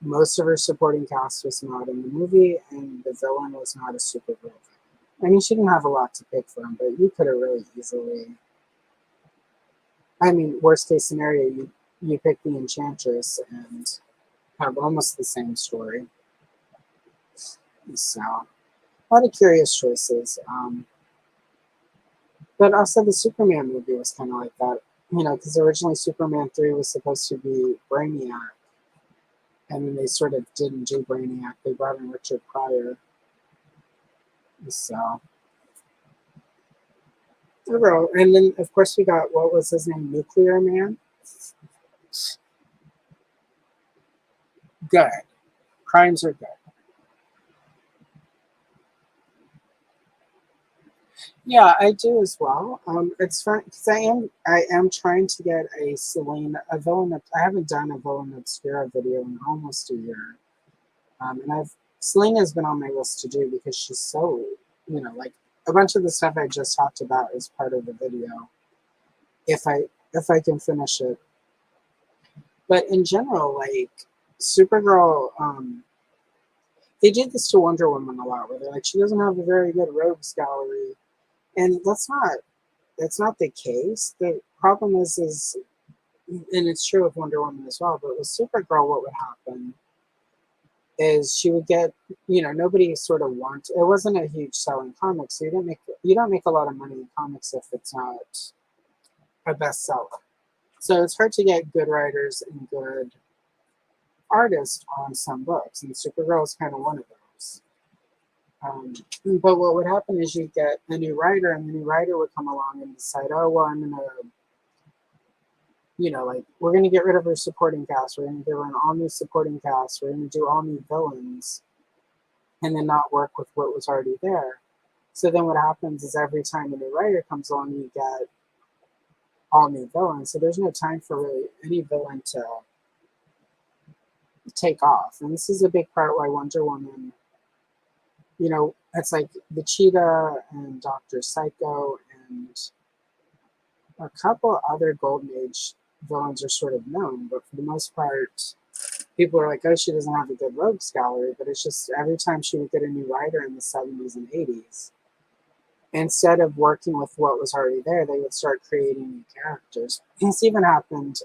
most of her supporting cast was not in the movie, and the villain was not a Supergirl villain. I mean, she didn't have a lot to pick from, but you could have really easily. I mean, worst case scenario, you pick the Enchantress and have almost the same story. So, a lot of curious choices. But also the Superman movie was kind of like that, because originally Superman 3 was supposed to be Brainiac, and then they sort of didn't do Brainiac. They brought in Richard Pryor. So, overall, and then of course we got, what was his name, Nuclear Man? Good. Crimes are good. Yeah, I do as well. It's fun because I am trying to get a villain. I haven't done a villain obscura video in almost a year, and Selena's been on my list to do because she's so, like a bunch of the stuff I just talked about is part of the video. If I can finish it, but in general, like Supergirl, they did this to Wonder Woman a lot, where they're like, she doesn't have a very good rogues gallery. And that's not the case. The problem is, and it's true with Wonder Woman as well, but with Supergirl, what would happen is she would get, nobody sort of wanted. It wasn't a huge selling comic, so you don't make a lot of money in comics if it's not a bestseller. So it's hard to get good writers and good artists on some books, and Supergirl is kind of one of those. But what would happen is you get a new writer, and the new writer would come along and decide, oh, well, I'm going to, like, we're going to get rid of her supporting cast. We're going to give her an all new supporting cast. We're going to do all new villains, and then not work with what was already there. So then what happens is every time a new writer comes along, you get all new villains. So there's no time for really any villain to take off. And this is a big part why Wonder Woman, it's like the Cheetah and Dr. Psycho and a couple other Golden Age villains are sort of known, but for the most part, people are like, oh, she doesn't have a good rogues gallery, but it's just every time she would get a new writer in the 70s and 80s, instead of working with what was already there, they would start creating new characters. This even happened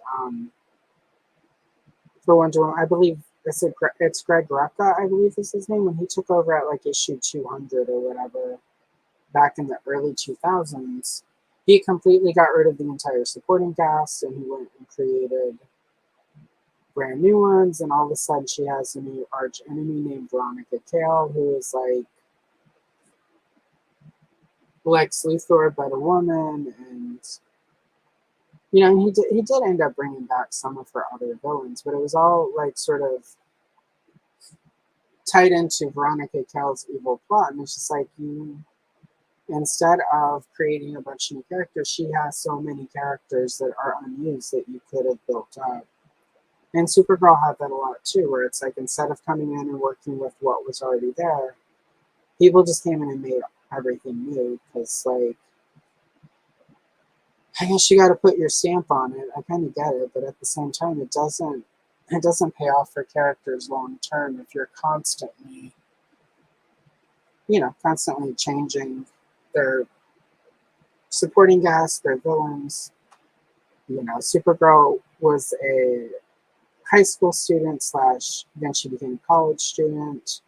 for Wonder Woman. I believe it's Greg Rucka, I believe is his name, when he took over at like issue 200 or whatever back in the early 2000s. He completely got rid of the entire supporting cast, and he went and created brand new ones, and all of a sudden she has a new arch enemy named Veronica Cale, who is like Lex Luthor but a woman, and he did end up bringing back some of her other villains, but it was all like sort of tied into Veronica Cale's evil plot, and it's just like instead of creating a bunch of new characters, she has so many characters that are unused that you could have built up. And Supergirl had that a lot too, where it's like instead of coming in and working with what was already there, people just came in and made everything new because, like, I guess you got to put your stamp on it. I kind of get it, but at the same time, it doesn't pay off for characters long term if you're constantly constantly changing their supporting cast, their villains. Supergirl was a high school student slash, then she became a college student.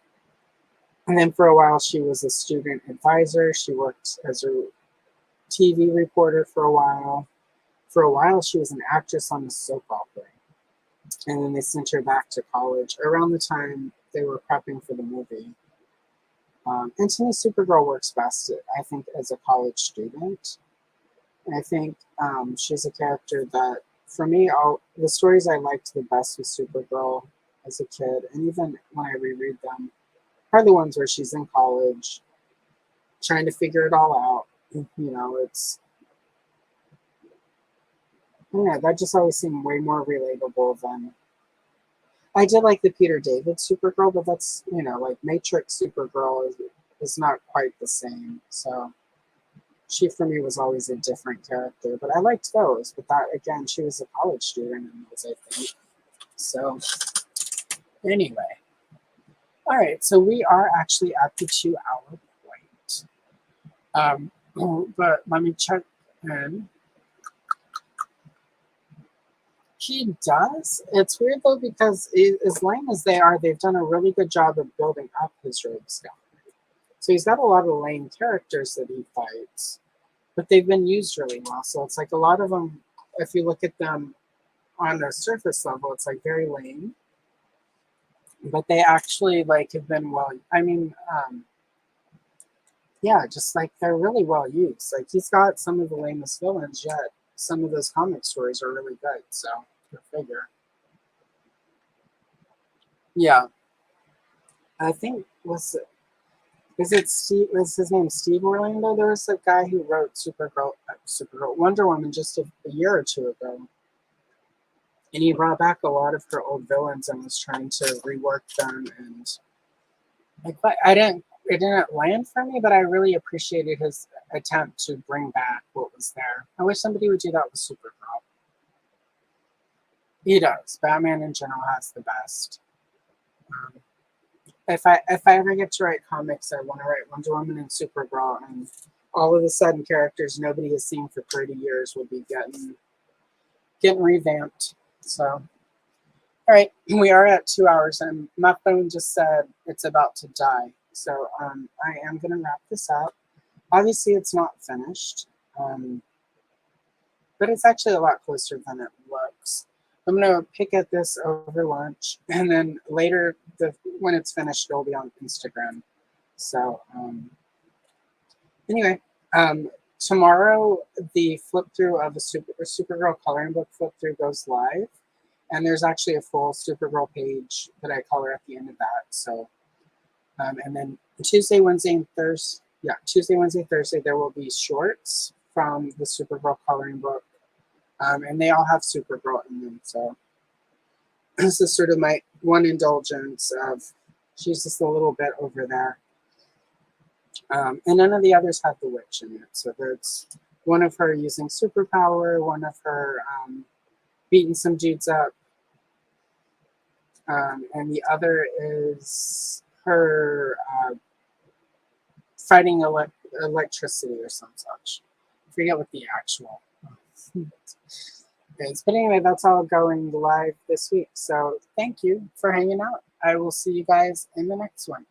And then for a while, she was a student advisor. She worked as a TV reporter for a while. For a while, she was an actress on a soap opera. And then they sent her back to college around the time they were prepping for the movie. And to me, Supergirl works best, I think, as a college student. And I think she's a character that, for me, the stories I liked the best with Supergirl as a kid, and even when I reread them, are the ones where she's in college, trying to figure it all out. It's that just always seemed way more relatable than I did like the Peter David Supergirl, but that's like Matrix Supergirl is not quite the same. So she for me was always a different character, but I liked those. But that again, she was a college student in those, I think. So anyway, all right. So we are actually at the 2 hour point. But let me check in. He does. It's weird though because as lame as they are, they've done a really good job of building up his rogues gallery. So he's got a lot of lame characters that he fights, but they've been used really well. So it's like a lot of them, if you look at them on a surface level, it's like very lame, but they actually like have been well. I mean, yeah, just like they're really well used. Like he's got some of the lamest villains, yet some of those comic stories are really good. So go figure. Yeah, I think is it Steve? Was his name Steve Orlando? There was a guy who wrote Supergirl, Wonder Woman just a year or two ago, and he brought back a lot of her old villains and was trying to rework them. And like, but it didn't land for me, but I really appreciated his attempt to bring back what was there. I wish somebody would do that with Supergirl. He does. Batman in general has the best. Um, if I ever get to write comics, I want to write Wonder Woman and Supergirl, and all of a sudden characters nobody has seen for 30 years will be getting revamped. So, all right, we are at 2 hours, and my phone just said it's about to die. So I am going to wrap this up. Obviously, it's not finished, but it's actually a lot closer than it looks. I'm going to pick at this over lunch, and then later, when it's finished, it'll be on Instagram. So anyway, tomorrow the flip through of the Supergirl coloring book flip through goes live, and there's actually a full Supergirl page that I color at the end of that. So, and then Tuesday, Wednesday, and Thursday. Yeah, Tuesday, Wednesday, Thursday, there will be shorts from the Supergirl coloring book. And they all have Supergirl in them. So this is sort of my one indulgence of she's just a little bit over there. And none of the others have the witch in it. So there's one of her using superpower, one of her beating some dudes up, and the other is her fighting electricity or some such. I forget what the actual is. But anyway, that's all going live this week. So thank you for hanging out. I will see you guys in the next one.